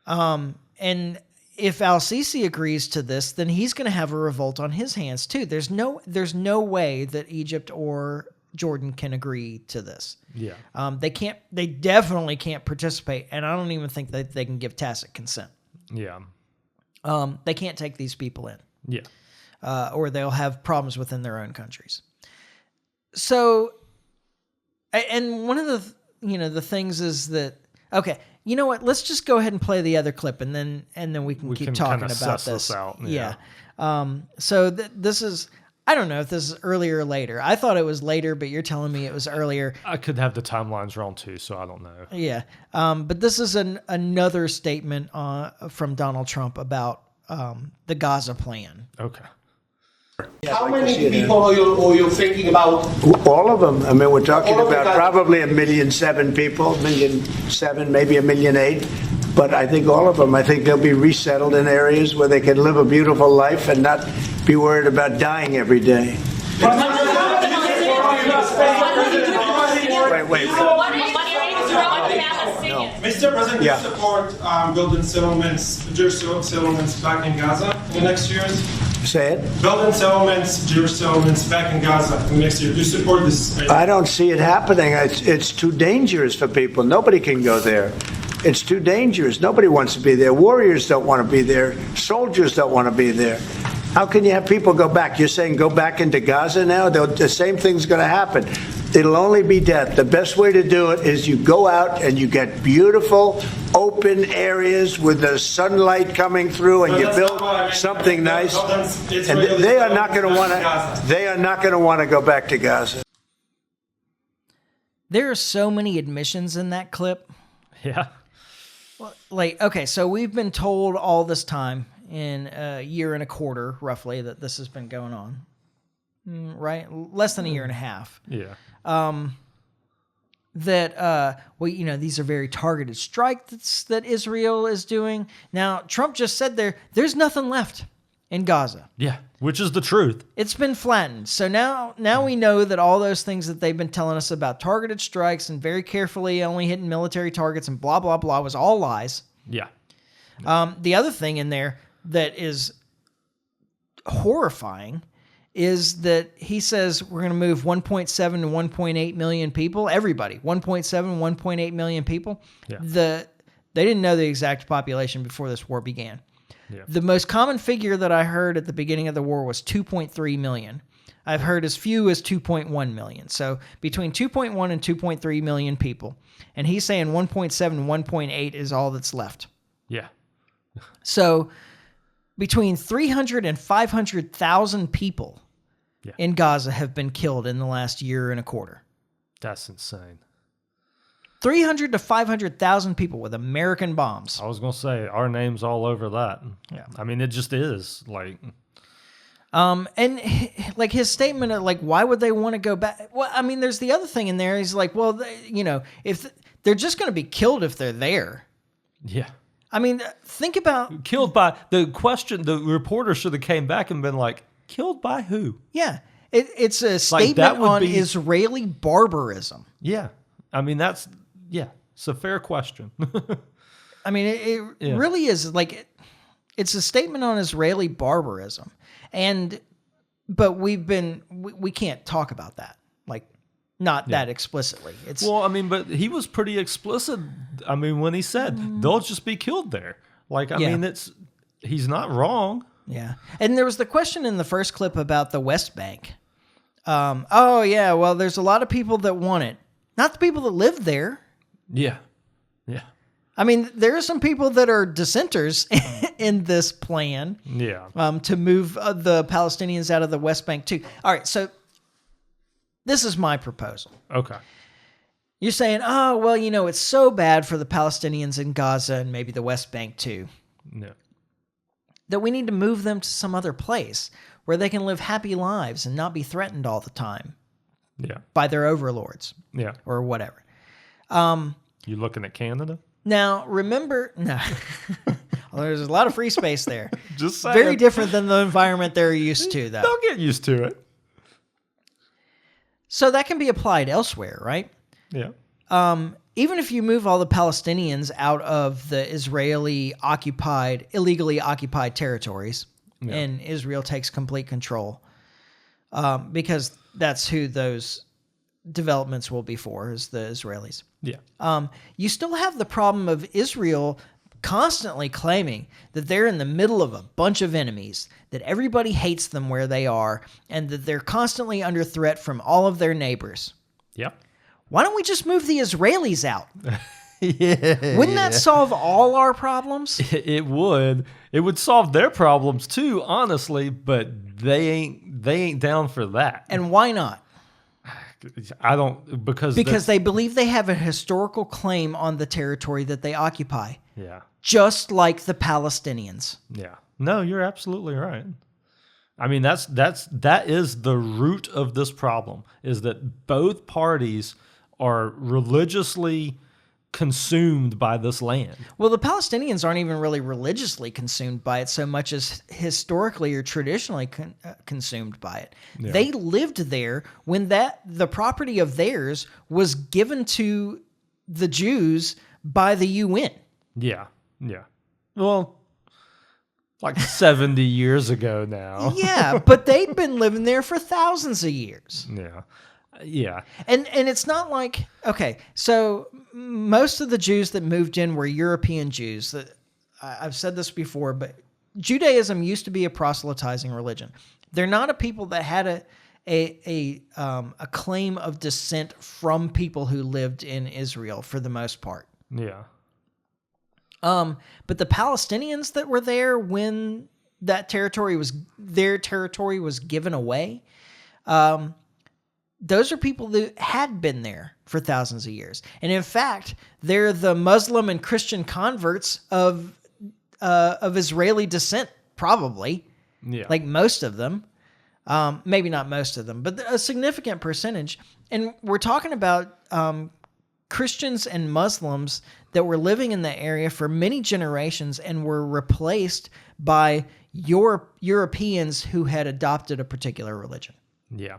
And if al-Sisi agrees to this, then he's going to have a revolt on his hands too. There's no way that Egypt or Jordan can agree to this. Yeah. They definitely can't participate, and I don't even think that they can give tacit consent. Yeah. They can't take these people in. Yeah. Or they'll have problems within their own countries. So, and one of the things is that, okay, you know what? Let's just go ahead and play the other clip, and then we can keep talking about this. Out. Yeah. So this is, I don't know if this is earlier or later. I thought it was later, but you're telling me it was earlier. I could have the timelines wrong too, so I don't know. Yeah. But this is another statement from Donald Trump about the Gaza plan. Okay. How many people are you thinking about? All of them. I mean, we're talking All of about the- probably 1,000,007 people, 1,000,007, maybe 1,000,008. But I think all of them, I think they'll be resettled in areas where they can live a beautiful life and not be worried about dying every day. Wait. Mr. President, Yeah. you support building settlements, Jewish settlements back in Gaza in the next years? Say it. Building settlements, Jewish settlements back in Gaza in the next year. Do you support this? I don't see it happening. It's too dangerous for people. Nobody can go there. It's too dangerous. Nobody wants to be there. Warriors don't want to be there. Soldiers don't want to be there. How can you have people go back? You're saying go back into Gaza now? The same thing's going to happen. It'll only be death. The best way to do it is you go out and you get beautiful, open areas with the sunlight coming through, and you build something nice. And they are not going to want to. They are not going to want to go back to Gaza. There are so many admissions in that clip. Yeah. Like, okay, so we've been told all this time, in a year and a quarter, roughly, that this has been going on. Right? Less than a year and a half. Yeah. That, these are very targeted strikes that Israel is doing. Now, Trump just said there's nothing left in Gaza. Yeah. Which is the truth. It's been flattened. So now we know that all those things that they've been telling us about targeted strikes and very carefully only hitting military targets and blah, blah, blah was all lies. Yeah. The other thing in there that is horrifying is that he says we're going to move 1.7 to 1.8 million people. Everybody, 1.7, 1.8 million people. Yeah. They didn't know the exact population before this war began. Yeah. The most common figure that I heard at the beginning of the war was 2.3 million. I've heard as few as 2.1 million. So between 2.1 and 2.3 million people. And he's saying 1.7, 1.8 is all that's left. Yeah. So between 300 and 500,000 people in Gaza have been killed in the last year and a quarter. That's insane. 300 to 500,000 people with American bombs. I was going to say, our name's all over that. Yeah. I mean, it just is. Like, and like his statement of like, why would they want to go back? Well, I mean, there's the other thing in there. He's like, well, if they're just going to be killed if they're there. yeah. I mean, think about Killed by, the reporter should have came back and been like, killed by who? yeah. It's a that statement would on be- Israeli barbarism. Yeah. I mean, it's a fair question. I mean, it really is like it's a statement on Israeli barbarism, but we can't talk about that not that explicitly. It's Well, I mean, but he was pretty explicit. I mean, when he said they'll just be killed there. Like, I mean, he's not wrong. yeah. And there was the question in the first clip about the West Bank. Oh yeah, well, there's a lot of people that want it, not the people that live there. Yeah. Yeah. I mean, there are some people that are dissenters in this plan. Yeah. To move the Palestinians out of the West Bank too. All right, so this is my proposal. Okay. You're saying, oh, well, it's so bad for the Palestinians in Gaza and maybe the West Bank too, Yeah. that we need to move them to some other place where they can live happy lives and not be threatened all the time Yeah. by their overlords Yeah. or whatever. You looking at Canada? Now, remember, no, well, there's a lot of free space there. Just saying. Very different than the environment they're used to, though. Don't get used to it. So that can be applied elsewhere, right? Yeah. Even if you move all the Palestinians out of the illegally occupied territories, and Israel takes complete control, because that's who those developments will be for, is the Israelis. Yeah. You still have the problem of Israel constantly claiming that they're in the middle of a bunch of enemies, that everybody hates them where they are, and that they're constantly under threat from all of their neighbors. Yeah. Why don't we just move the Israelis out? Wouldn't that solve all our problems? It would. It would solve their problems too, honestly, but they ain't down for that. And why not? I don't because they believe they have a historical claim on the territory that they occupy. Yeah. Just like the Palestinians. Yeah. No, you're absolutely right. I mean, that is the root of this problem, is that both parties are religiously consumed by this land. Well, the Palestinians aren't even really religiously consumed by it so much as historically or traditionally consumed by it. Yeah. They lived there when the property of theirs was given to the Jews by the UN. Yeah. Yeah. Well, like 70 years ago now. Yeah, but they'd been living there for thousands of years. Yeah. Yeah. And it's not like, okay, so most of the Jews that moved in were European Jews. I've said this before, but Judaism used to be a proselytizing religion. They're not a people that had a claim of descent from people who lived in Israel for the most part. Yeah. But the Palestinians that were there when their territory was given away, those are people that had been there for thousands of years. And in fact, they're the Muslim and Christian converts of Israeli descent, probably. Yeah. Like most of them. Maybe not most of them, but a significant percentage. And we're talking about Christians and Muslims that were living in the area for many generations and were replaced by Europeans who had adopted a particular religion. Yeah.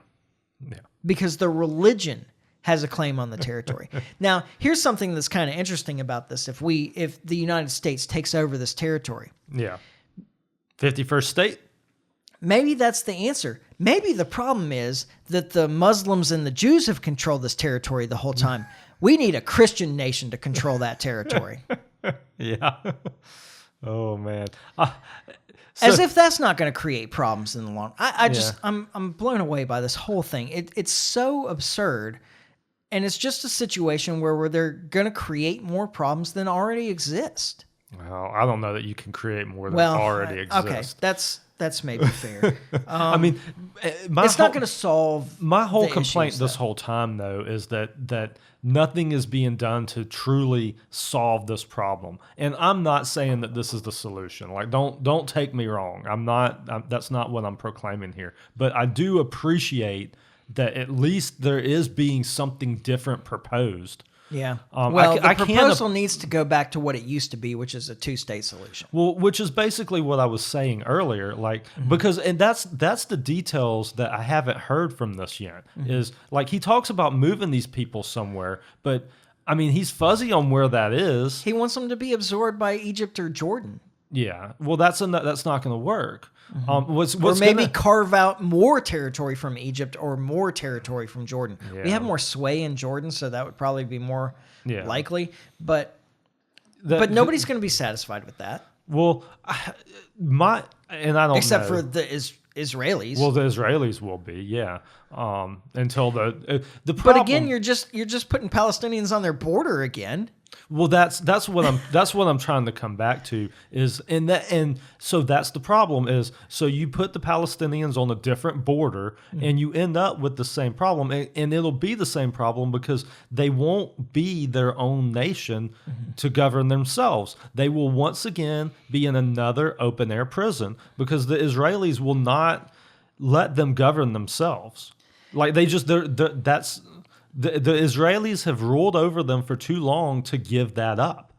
Yeah. Because the religion has a claim on the territory. Now, here's something that's kind of interesting about this. If the United States takes over this territory. Yeah. 51st state? Maybe that's the answer. Maybe the problem is that the Muslims and the Jews have controlled this territory the whole time. We need a Christian nation to control that territory. Yeah. Oh, man. As if that's not going to create problems in the long run. I'm blown away by this whole thing. It's so absurd, and it's just a situation where they're going to create more problems than already exist. Well, I don't know that you can create more than Well, already exists. Okay, that's maybe fair. I mean, It's not going to solve my whole the complaint issues, this though. whole time, though, is that nothing is being done to truly solve this problem. And I'm not saying that this is the solution. Like, don't take me wrong. That's not what I'm proclaiming here. But I do appreciate that at least there is being something different proposed. Yeah. I The can't proposal needs to go back to what it used to be, which is a two-state solution. Well, which is basically what I was saying earlier, like because that's the details that I haven't heard from this yet. Is like he talks about moving these people somewhere, but I mean he's fuzzy on where that is. He wants them to be absorbed by Egypt or Jordan. Yeah, well that's not going to work. What's Or maybe gonna, carve out more territory from Egypt or more territory from Jordan. We Yeah. have more sway in Jordan, so that would probably be more Yeah. likely. But nobody's going to be satisfied with that, well, I don't except know. for the Israelis. Well, the Israelis will be, yeah. Until the but problem, again, you're just putting Palestinians on their border again. well, that's what I'm trying to come back to is and so that's the problem is so you put the Palestinians on a different border and you end up with the same problem and it'll be the same problem because they won't be their own nation to govern themselves. They will once again be in another open air prison because the Israelis will not let them govern themselves. Like the Israelis have ruled over them for too long to give that up,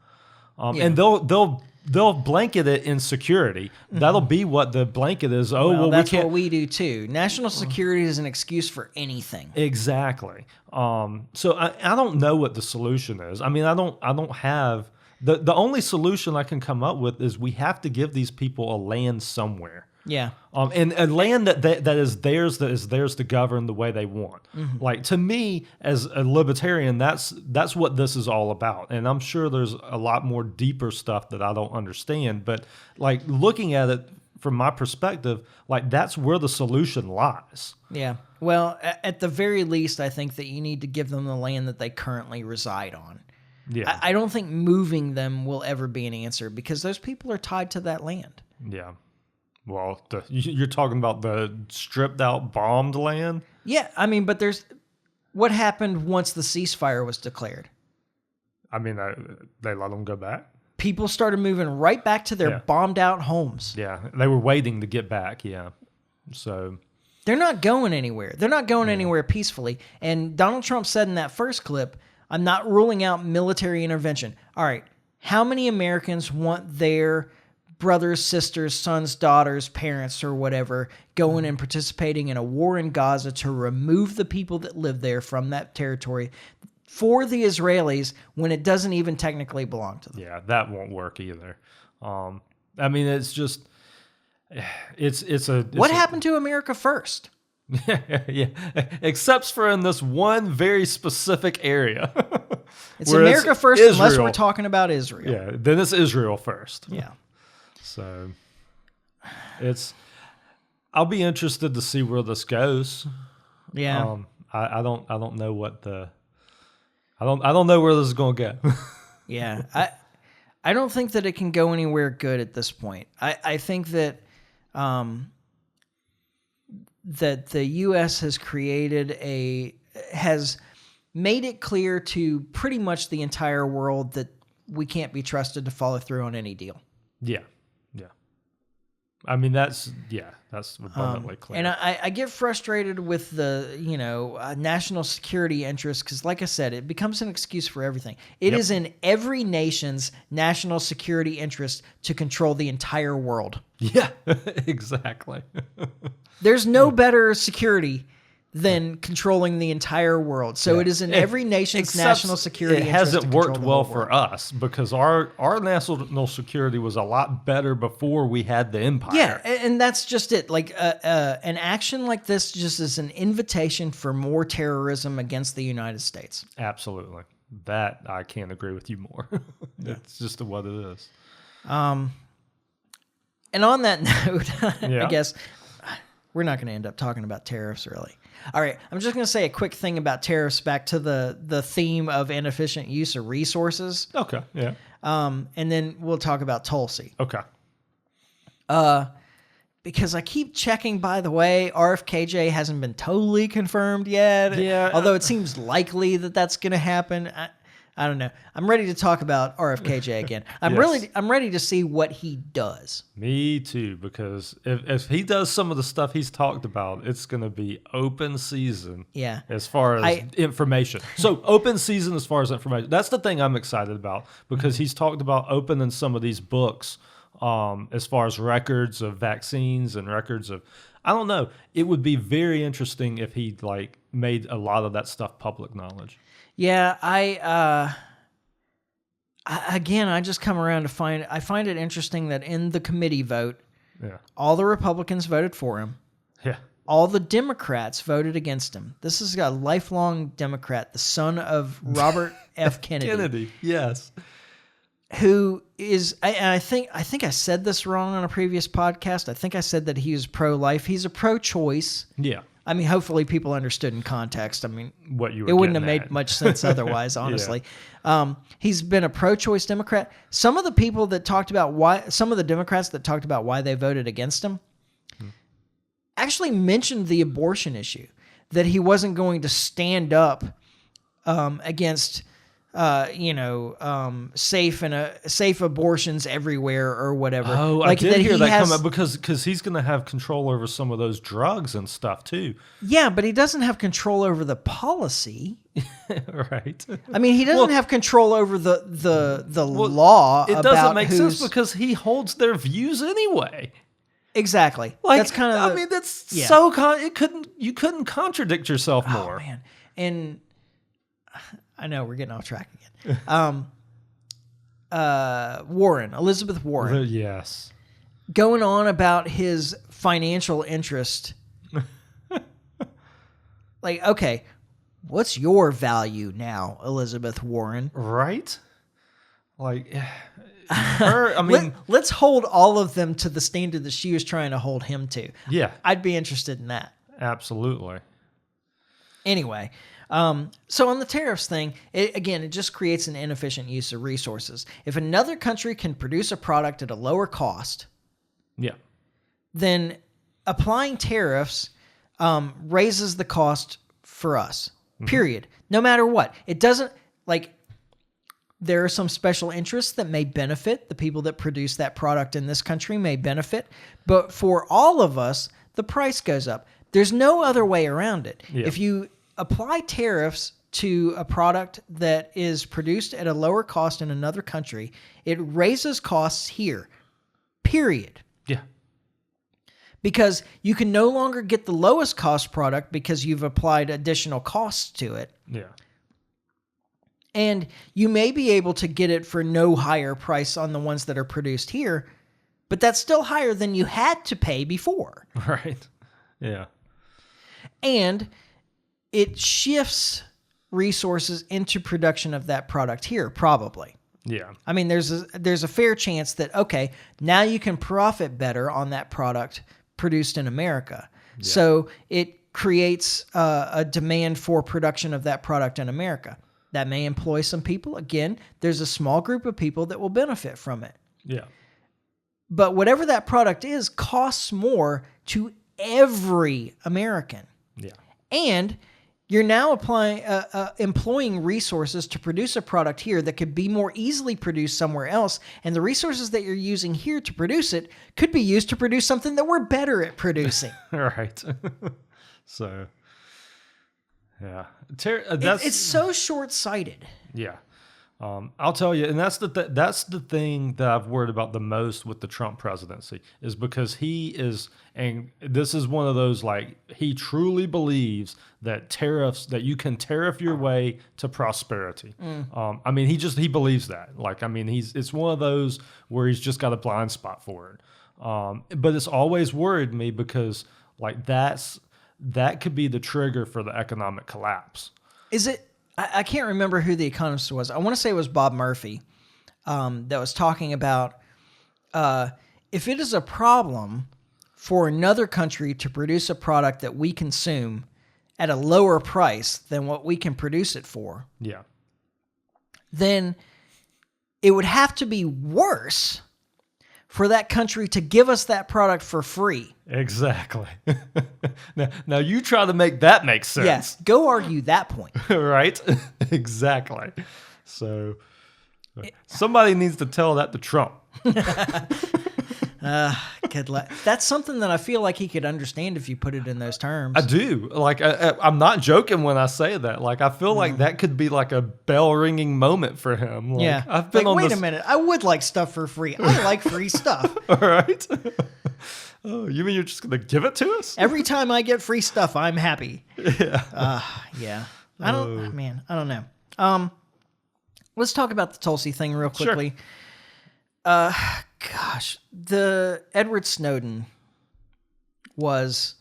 and they'll blanket it in security. That'll be what the blanket is. Oh well, that's we can't. what we do too. National security is an excuse for anything. Exactly. So I don't know what the solution is. I mean, I don't have the only solution I can come up with is we have to give these people a land somewhere. Yeah. And a land that is theirs to govern the way they want. Like to me, as a libertarian, that's what this is all about. And I'm sure there's a lot more deeper stuff that I don't understand. But like looking at it from my perspective, like that's where the solution lies. Yeah. Well, at the very least, I think that you need to give them the land that they currently reside on. Yeah. I don't think moving them will ever be an answer because those people are tied to that land. Yeah. Well, you're talking about the stripped out, bombed land? Yeah, I mean, but what happened once the ceasefire was declared? I mean, they let them go back? People started moving right back to their bombed out homes. Yeah, they were waiting to get back, yeah. So they're not going anywhere. They're not going anywhere peacefully. And Donald Trump said in that first clip, I'm not ruling out military intervention. All right, how many Americans want their brothers, sisters, sons, daughters, parents, or whatever, going and participating in a war in Gaza to remove the people that live there from that territory for the Israelis when it doesn't even technically belong to them? Yeah, that won't work either. I mean, it's just, What happened to America first? Yeah, except for in this one very specific area. It's America first Israel. unless we're talking about Israel. Yeah, then it's Israel first. Yeah. So I'll be interested to see where this goes. Yeah. I don't know what I don't know where this is going to go. Yeah. I don't think that it can go anywhere good at this point. I think that that the U.S. has made it clear to pretty much the entire world that we can't be trusted to follow through on any deal. Yeah. I mean, that's abundantly clear. And I get frustrated with the, national security interest because, like I said, it becomes an excuse for everything. It is in every nation's national security interest to control the entire world. Yeah, exactly. There's no better security than controlling the entire world. So it is in every nation's national security interest. It hasn't to worked control the well whole for world. us because our national security was a lot better before we had the empire. Yeah, and that's just it. Like an action like this just is an invitation for more terrorism against the United States. Absolutely. That I can't agree with you more. It's just what it is. And on that note, I guess we're not going to end up talking about tariffs, really. All right, I'm just going to say a quick thing about tariffs back to the theme of inefficient use of resources. Okay, yeah. And then we'll talk about Tulsi. Okay. Because I keep checking, by the way, RFKJ hasn't been totally confirmed yet. Yeah. Although it seems likely that that's going to happen. I don't know. I'm ready to talk about RFKJ again. I'm ready to see what he does. Me too, because if he does some of the stuff he's talked about, it's going to be open season. Yeah. As far as information. So open season as far as information. That's the thing I'm excited about, because he's talked about opening some of these books as far as records of vaccines and records of, I don't know. It would be very interesting if he made a lot of that stuff public knowledge. Yeah, I just come around to I find it interesting that in the committee vote, all the Republicans voted for him. Yeah. All the Democrats voted against him. This is a lifelong Democrat, the son of Robert F. Kennedy. Yes. Who is, and I think I said this wrong on a previous podcast. I think I said that he was pro-life. He's a pro-choice. Yeah. I mean, hopefully people understood in context. I mean, what you were it wouldn't have getting made at. much sense otherwise, honestly. He's been a pro-choice Democrat. Some of the people that talked about some of the Democrats that talked about why they voted against him actually mentioned the abortion issue, that he wasn't going to stand up against safe abortions everywhere or whatever. Oh, I did hear that come up because he's going to have control over some of those drugs and stuff too. Yeah, but he doesn't have control over the policy. Right. I mean, he doesn't have control over the law. It doesn't make sense because he holds their views anyway. Exactly. That's kind of. I mean, that's so. You couldn't contradict yourself more. Oh man, and I know we're getting off track again. Elizabeth Warren. Yes. Going on about his financial interest. Okay, what's your value now, Elizabeth Warren? Right? Her, I mean... Let's hold all of them to the standard that she was trying to hold him to. Yeah. I'd be interested in that. Absolutely. Anyway... so on the tariffs thing, it just creates an inefficient use of resources. If another country can produce a product at a lower cost, then applying tariffs raises the cost for us, period. No matter what. It doesn't, there are some special interests that may benefit. The people that produce that product in this country may benefit. But for all of us, the price goes up. There's no other way around it. Yeah. If you apply tariffs to a product that is produced at a lower cost in another country, it raises costs here, period. Yeah. Because you can no longer get the lowest cost product because you've applied additional costs to it. Yeah. And you may be able to get it for no higher price on the ones that are produced here, but that's still higher than you had to pay before. Right. Yeah. And it shifts resources into production of that product here, probably. Yeah. I mean, there's a fair chance that, okay, now you can profit better on that product produced in America. Yeah. So it creates a demand for production of that product in America. That may employ some people. Again, there's a small group of people that will benefit from it. Yeah. But whatever that product is costs more to every American. Yeah. And you're now employing resources to produce a product here that could be more easily produced somewhere else. And the resources that you're using here to produce it could be used to produce something that we're better at producing. Right. So, yeah. It's so short-sighted. Yeah. I'll tell you, and that's the thing that I've worried about the most with the Trump presidency, is because he is, and this is one of those, he truly believes that that you can tariff your way to prosperity. I mean, he believes that. It's one of those where he's just got a blind spot for it. But it's always worried me because that could be the trigger for the economic collapse. Is it? I can't remember who the economist was. I want to say it was Bob Murphy that was talking about if it is a problem for another country to produce a product that we consume at a lower price than what we can produce it for, yeah, then it would have to be worse for that country to give us that product for free. Exactly. Now you try to make that make sense. Yes, go argue that point. Right? Exactly. So somebody needs to tell that to Trump. That's something that I feel like he could understand if you put it in those terms. I do. Like, I'm not joking when I say that. Like, I feel like that could be like a bell ringing moment for him. Like, Yeah. I've been like, on wait this... a minute. I would like stuff for free. I like free stuff. All right. Oh, you mean you're just going to give it to us? Every time I get free stuff, I'm happy. Yeah. I don't know. Let's talk about the Tulsi thing real quickly. Sure. Gosh, the Edward Snowden was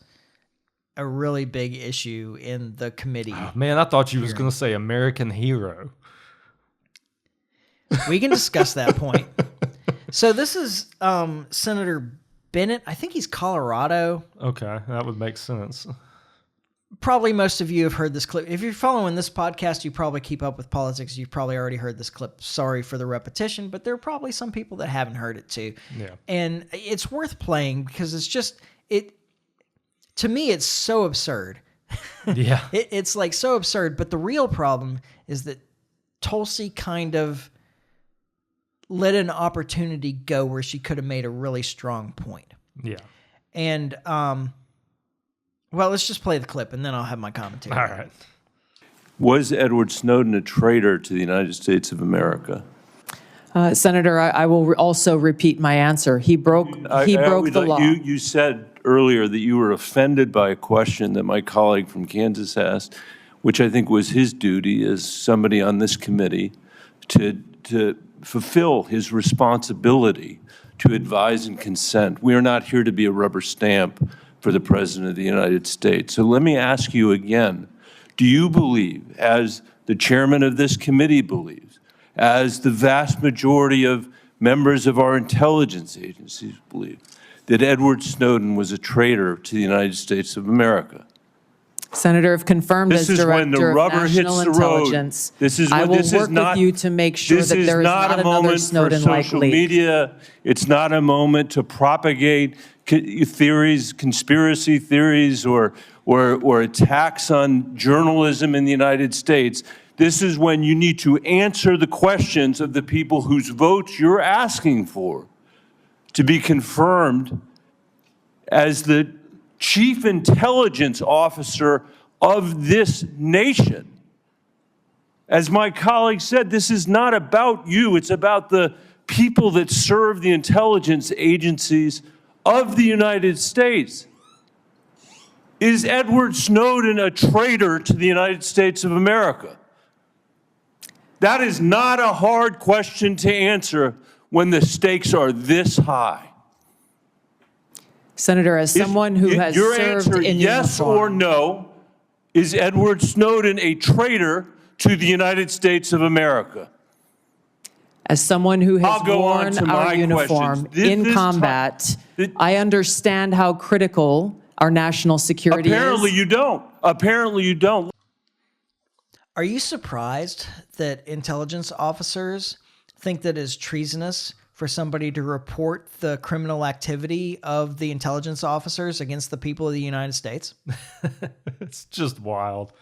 a really big issue in the committee. Oh, man, I thought you was going to say American hero. We can discuss that point. So this is Senator Bennett. I think he's Colorado. Okay, that would make sense. Probably most of you have heard this clip. If you're following this podcast, you probably keep up with politics. You've probably already heard this clip. Sorry for the repetition, but there are probably some people that haven't heard it too. Yeah. And it's worth playing because it's just, to me, it's so absurd. Yeah. It's like so absurd. But the real problem is that Tulsi kind of let an opportunity go where she could have made a really strong point. Yeah. And, well, let's just play the clip, and then I'll have my commentary. All right. Was Edward Snowden a traitor to the United States of America? Senator, I will also repeat my answer. He broke the law. You said earlier that you were offended by a question that my colleague from Kansas asked, which I think was his duty as somebody on this committee to fulfill his responsibility to advise and consent. We are not here to be a rubber stamp for the President of the United States. So let me ask you again, do you believe, as the chairman of this committee believes, as the vast majority of members of our intelligence agencies believe, that Edward Snowden was a traitor to the United States of America? Senator, if confirmed as Director of National Intelligence, I will work with you to make sure that there is not another Snowden like leak. Media. It's not a moment to propagate theories, conspiracy theories, or attacks on journalism in the United States. This is when you need to answer the questions of the people whose votes you're asking for to be confirmed as the Chief Intelligence Officer of this nation. As my colleague said, this is not about you. It's about the people that serve the intelligence agencies of the United States. Is Edward Snowden a traitor to the United States of America? That is not a hard question to answer when the stakes are this high. Senator, as someone who has your served answer, in yes uniform, or no, is Edward Snowden a traitor to the United States of America? as someone who has worn our uniform in combat, I understand how critical our national security is. Apparently you don't. Apparently you don't. Are you surprised that intelligence officers think that it's treasonous for somebody to report the criminal activity of the intelligence officers against the people of the United States? It's just wild.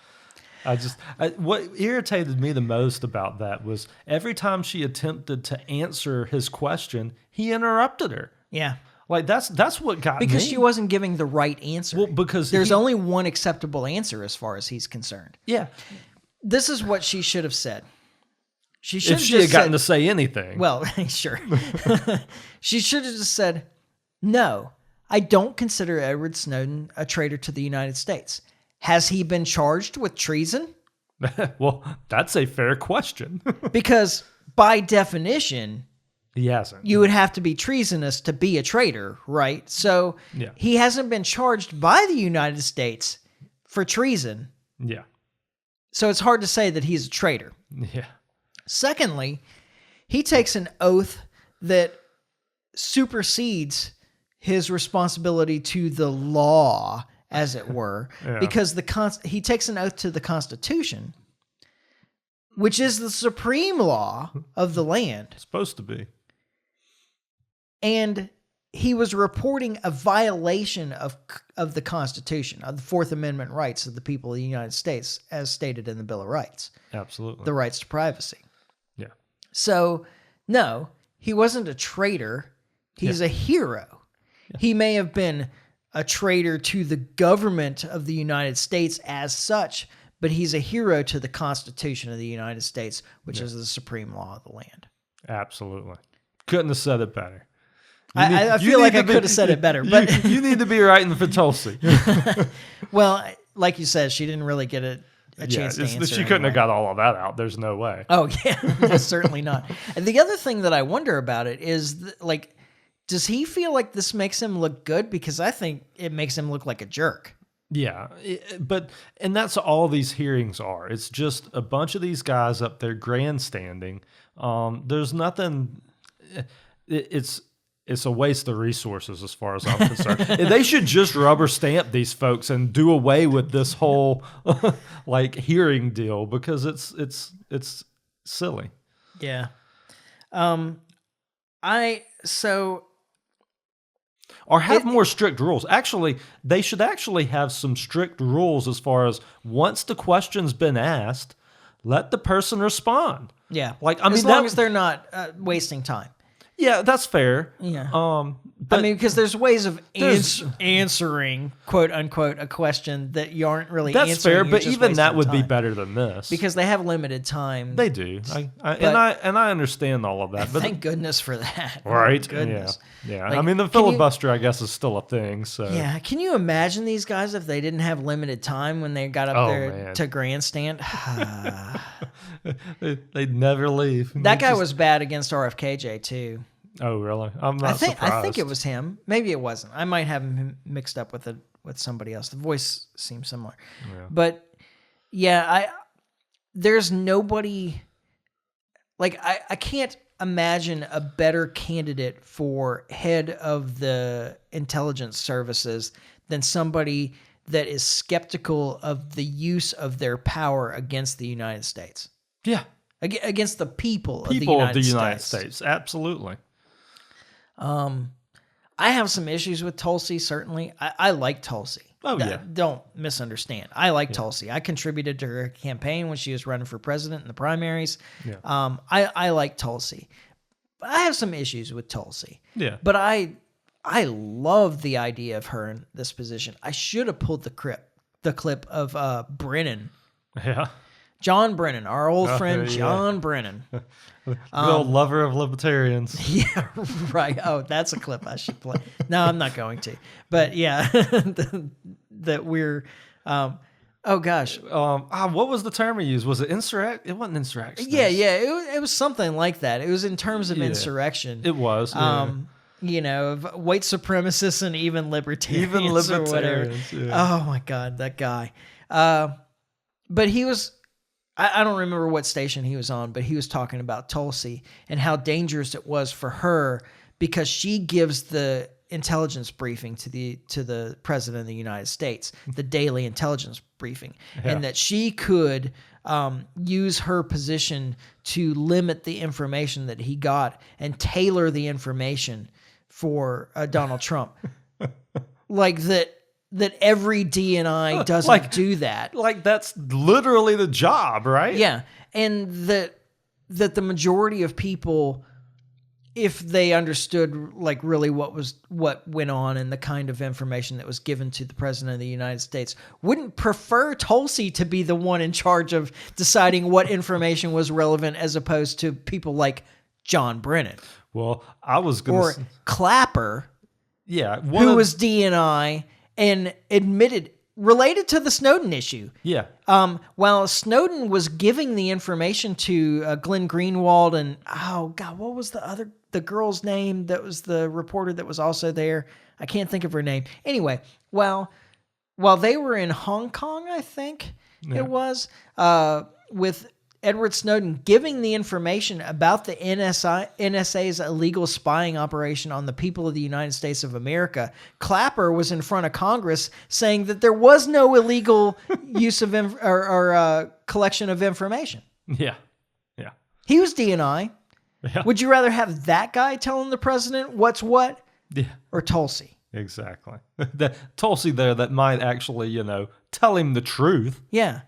What irritated me the most about that was every time she attempted to answer his question, he interrupted her. Yeah. Like that's what got me. Because she wasn't giving the right answer. Well, because there's only one acceptable answer as far as he's concerned. Yeah. This is what she should have said. She should have just had gotten to say anything. Well, sure. She should have just said, "No, I don't consider Edward Snowden a traitor to the United States. Has he been charged with treason?" Well, that's a fair question. Because by definition, he hasn't. You would have to be treasonous to be a traitor, right? So yeah. He hasn't been charged by the United States for treason. Yeah. So it's hard to say that he's a traitor. Yeah. Secondly, he takes an oath that supersedes his responsibility to the law, as it were, yeah. because he takes an oath to the Constitution which is the supreme law of the land. It's supposed to be. And he was reporting a violation of the Constitution, of the Fourth Amendment rights of the people of the United States, as stated in the Bill of Rights. Absolutely. The rights to privacy. Yeah. So, no, he wasn't a traitor. He's a hero. Yeah. He may have been a traitor to the government of the United States as such, but he's a hero to the Constitution of the United States, which is the supreme law of the land. Absolutely. Couldn't have said it better. I feel like I could have said it better, but you need to be writing for Tulsi. Well, like you said, she didn't really get a chance to answer. She couldn't have got all of that out. There's no way. Oh yeah, certainly not. And the other thing that I wonder about it is, like, does he feel like this makes him look good? Because I think it makes him look like a jerk. Yeah, and that's all these hearings are. It's just a bunch of these guys up there grandstanding. There's nothing. It's a waste of resources as far as I'm concerned. They should just rubber stamp these folks and do away with this whole like hearing deal, because it's silly. Yeah. Or have more strict rules. Actually, they should actually have some strict rules as far as once the question's been asked, let the person respond. Yeah. Like, as long as they're not wasting time. Yeah, that's fair. Yeah. But I mean, because there's ways of answering, quote unquote, a question that you aren't really answering. That's fair, but even that would be better than this. Because they have limited time. They do. I understand all of that. But thank goodness for that. Right? Oh, goodness. Yeah. Like, I mean, the filibuster, I guess, is still a thing. So yeah. Can you imagine these guys if they didn't have limited time when they got up there to grandstand? They'd never leave. That guy was bad against RFKJ too. Oh, really? I'm not surprised. I think it was him. Maybe it wasn't. I might have him mixed up with somebody else. The voice seems similar. Yeah. But yeah, there's nobody, like, I can't imagine a better candidate for head of the intelligence services than somebody that is skeptical of the use of their power against the United States. Yeah. Against the people of the United States. Absolutely. I have some issues with Tulsi, certainly. I like Tulsi. Oh, yeah. Don't misunderstand. I like Tulsi. I contributed to her campaign when she was running for president in the primaries. Yeah. I like Tulsi. But I have some issues with Tulsi. Yeah. But I love the idea of her in this position. I should have pulled the clip of Brennan. Yeah. John Brennan, our old friend John Brennan. The old lover of libertarians. Yeah, right. Oh, that's a clip I should play. No, I'm not going to. But yeah, that we're... oh, gosh. What was the term we used? Was it insurrect? It wasn't insurrection. Yeah. It was something like that. It was in terms of insurrection. It was. You know, of white supremacists and even libertarians. Or whatever. Yeah. Oh, my God, that guy. But he was... I don't remember what station he was on, but he was talking about Tulsi and how dangerous it was for her because she gives the intelligence briefing to the president of the United States, the daily intelligence briefing, and that she could use her position to limit the information that he got and tailor the information for Donald Trump. Like that every DNI doesn't do that. Like that's literally the job, right? Yeah. And that the majority of people, if they understood like really what went on and the kind of information that was given to the president of the United States, wouldn't prefer Tulsi to be the one in charge of deciding what information was relevant as opposed to people like John Brennan. Well, I was going to... Or Clapper, who was DNI... and admitted, related to the Snowden issue. Yeah. While Snowden was giving the information to Glenn Greenwald and, oh God, what was the girl's name that was the reporter that was also there? I can't think of her name. Anyway, while they were in Hong Kong, I think it was, with Edward Snowden giving the information about the NSA's illegal spying operation on the people of the United States of America, Clapper was in front of Congress saying that there was no illegal use of collection of information. Yeah. He was DNI. Yeah. Would you rather have that guy telling the president what's what, Yeah. or Tulsi? Exactly. That Tulsi there that might actually, tell him the truth, Yeah.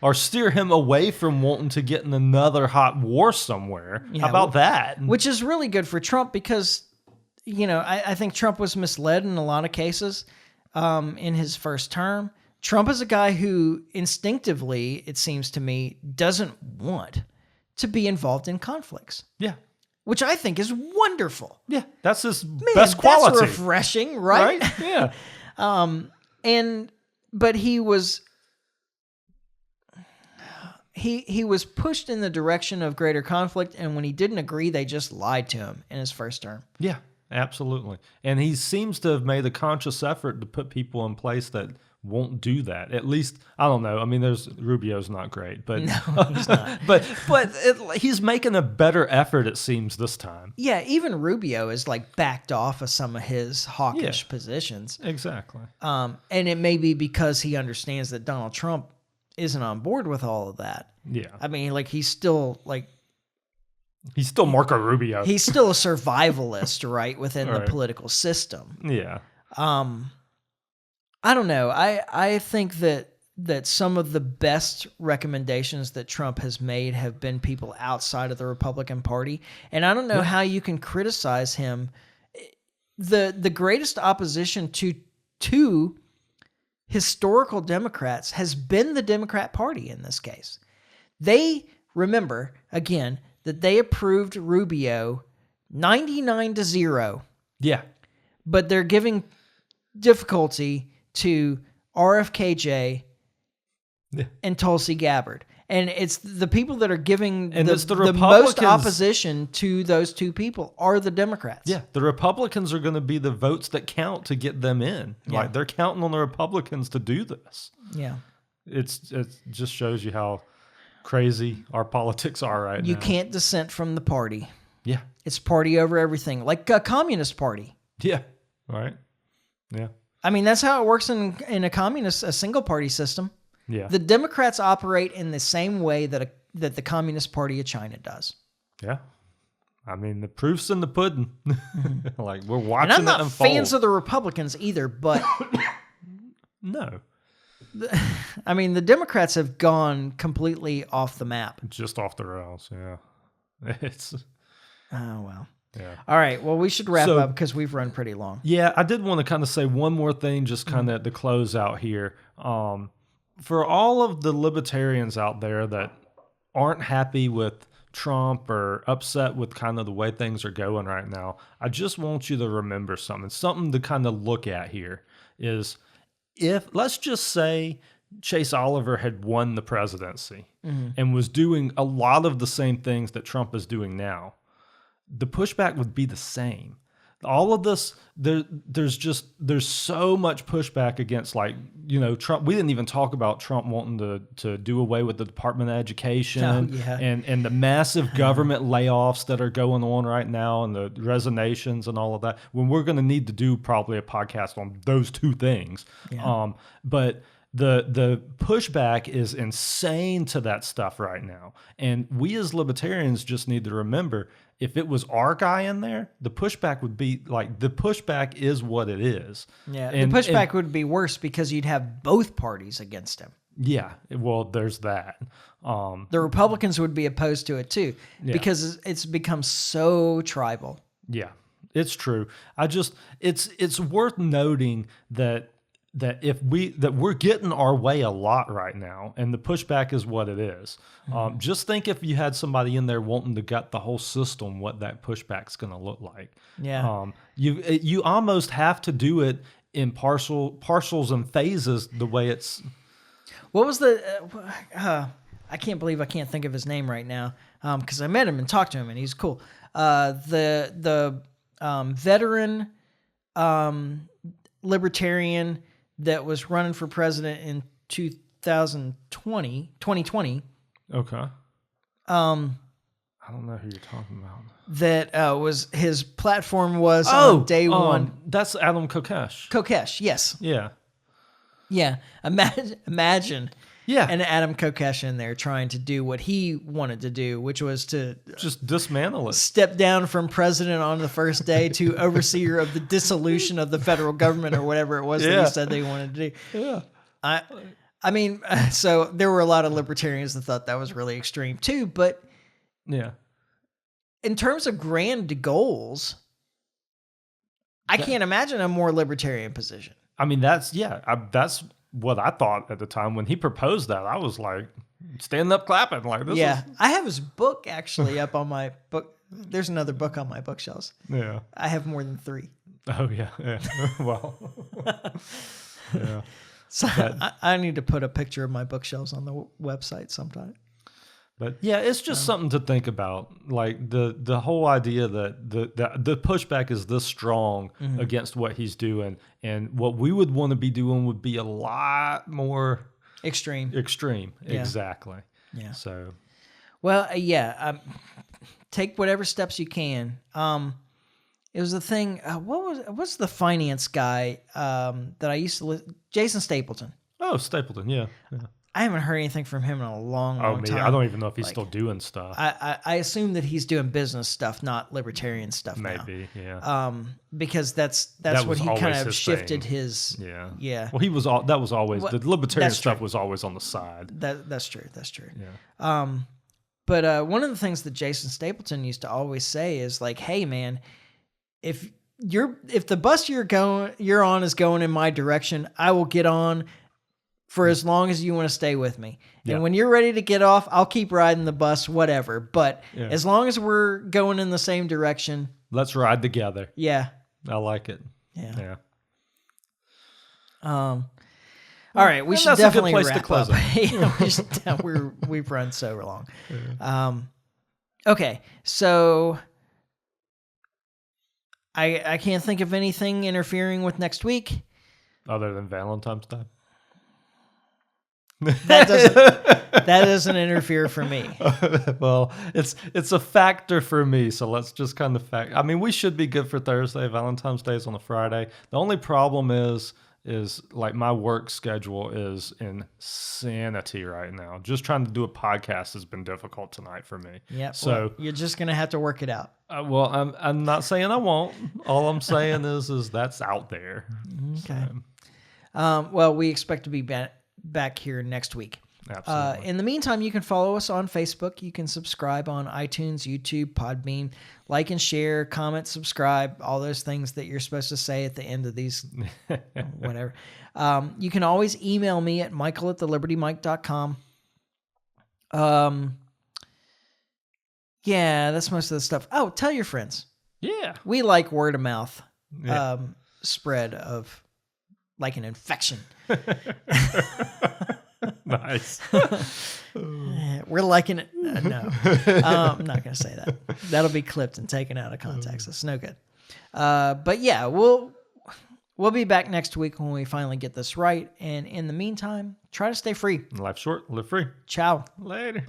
or steer him away from wanting to get in another hot war somewhere. Yeah, How about that? Which is really good for Trump because, I think Trump was misled in a lot of cases in his first term. Trump is a guy who instinctively, it seems to me, doesn't want to be involved in conflicts. Yeah. Which I think is wonderful. Yeah. That's his best quality. That's refreshing, right? Yeah. But he was pushed in the direction of greater conflict, and when he didn't agree, they just lied to him in his first term. Yeah, absolutely. And he seems to have made a conscious effort to put people in place that won't do that. At least, I don't know. I mean, Rubio's not great, but no, he's not. but he's making a better effort, it seems, this time. Yeah, even Rubio is backed off of some of his hawkish positions. Exactly. And it may be because he understands that Donald Trump isn't on board with all of that. Yeah. I mean, he's still Marco Rubio. He's still a survivalist, right, within the political system. Yeah. I don't know. I think that some of the best recommendations that Trump has made have been people outside of the Republican Party. And I don't know how you can criticize him. The greatest opposition to historical Democrats has been the Democrat Party in this case. They, remember, again, that they approved Rubio 99-0. Yeah. But they're giving difficulty to RFKJ and Tulsi Gabbard. And it's the people that are giving the most opposition to those two people are the Democrats. Yeah, the Republicans are going to be the votes that count to get them in. Yeah. They're counting on the Republicans to do this. Yeah. It just shows you how crazy our politics are right now. You can't dissent from the party. Yeah. It's party over everything, like a communist party. Yeah. Right. Yeah. I mean, that's how it works in a single party system. Yeah. The Democrats operate in the same way that the Communist Party of China does. Yeah. I mean, the proof's in the pudding. Mm-hmm. We're watching and I'm not it unfold. fans of the Republicans either, but no. I mean, the Democrats have gone completely off the map. Just off the rails, yeah. Oh, well. Yeah. All right. Well, we should wrap up because we've run pretty long. Yeah, I did want to kind of say one more thing, just kind of to close out here. For all of the libertarians out there that aren't happy with Trump or upset with kind of the way things are going right now, I just want you to remember something to kind of look at here is let's just say Chase Oliver had won the presidency and was doing a lot of the same things that Trump is doing now, the pushback would be the same. All of this, there's so much pushback against Trump. We didn't even talk about Trump wanting to do away with the Department of Education and the massive government layoffs that are going on right now and the resignations and all of that. When we're going to need to do probably a podcast on those two things. Yeah. But the pushback is insane to that stuff right now. And we as libertarians just need to remember, if it was our guy in there, the pushback would be the pushback is what it is. Yeah, the pushback would be worse because you'd have both parties against him. Yeah, well, there's that. The Republicans would be opposed to it too because it's become so tribal. Yeah, it's true. It's worth noting that we're getting our way a lot right now, and the pushback is what it is. Just think if you had somebody in there wanting to gut the whole system, what that pushback's going to look like. Yeah. You almost have to do it in partials and phases the way it's. What was the? I can't believe I can't think of his name right now because I met him and talked to him and he's cool. The veteran libertarian that was running for president in 2020. Okay. I don't know who you're talking about. That was his platform was on day one. That's Adam Kokesh. Kokesh, yes. Yeah. Yeah. Imagine Yeah. And Adam Kokesh in there trying to do what he wanted to do, which was to just dismantle it. Step down from president on the first day to overseer of the dissolution of the federal government or whatever it was that he said they wanted to do. Yeah. I mean, so there were a lot of libertarians that thought that was really extreme too, but yeah. In terms of grand goals, I can't imagine a more libertarian position. I mean, that's what I thought at the time when he proposed that. I was like, standing up, clapping. Like, this is... I have his book actually up on my book. There's another book on my bookshelves. Yeah, I have more than 3. Oh yeah. Well, yeah. So I need to put a picture of my bookshelves on the website sometime. But yeah, it's just something to think about. Like the whole idea that the pushback is this strong against what he's doing, and what we would want to be doing would be a lot more extreme. Yeah. Exactly. Yeah. So, well, take whatever steps you can. It was the thing. What's the finance guy that I used to Jason Stapleton. Oh, Stapleton. Yeah. I haven't heard anything from him in a long time. I don't even know if he's still doing stuff. I assume that he's doing business stuff, not libertarian stuff. Maybe, now. Yeah. Because that's what he kind of shifted thing. His. Yeah. Yeah. Well, that was always the libertarian stuff was always on the side. That's true. That's true. Yeah. But one of the things that Jason Stapleton used to always say is like, "Hey, man, if the bus you're on is going in my direction, I will get on for as long as you want to stay with me. And when you're ready to get off, I'll keep riding the bus, whatever. But as long as we're going in the same direction, let's ride together." Yeah. I like it. Yeah. All right, we should definitely wrap to close up. We've run so long. Yeah. Okay, so I can't think of anything interfering with next week. Other than Valentine's Day? That doesn't interfere for me. Well, it's a factor for me, so let's just kind of I mean, we should be good for Thursday. Valentine's Day is on a Friday. The only problem is like my work schedule is insanity right now. Just trying to do a podcast has been difficult tonight for me. Yeah, so you're just gonna have to work it out. Well, I'm not saying I won't. All I'm saying is that's out there. Okay. So. Well, we expect to be back here next week. Absolutely. In the meantime, you can follow us on Facebook. You can subscribe on iTunes, YouTube, Podbean, like and share, comment, subscribe, all those things that you're supposed to say at the end of these, whatever. You can always email me at michael@thelibertymike.com. Yeah, that's most of the stuff. Oh, tell your friends. Yeah. We like word of mouth spread of like an infection. Nice. We're liking it. No, I'm not going to say that. That'll be clipped and taken out of context. It's no good. But yeah, we'll be back next week when we finally get this right. And in the meantime, try to stay free. Life's short, live free. Ciao. Later.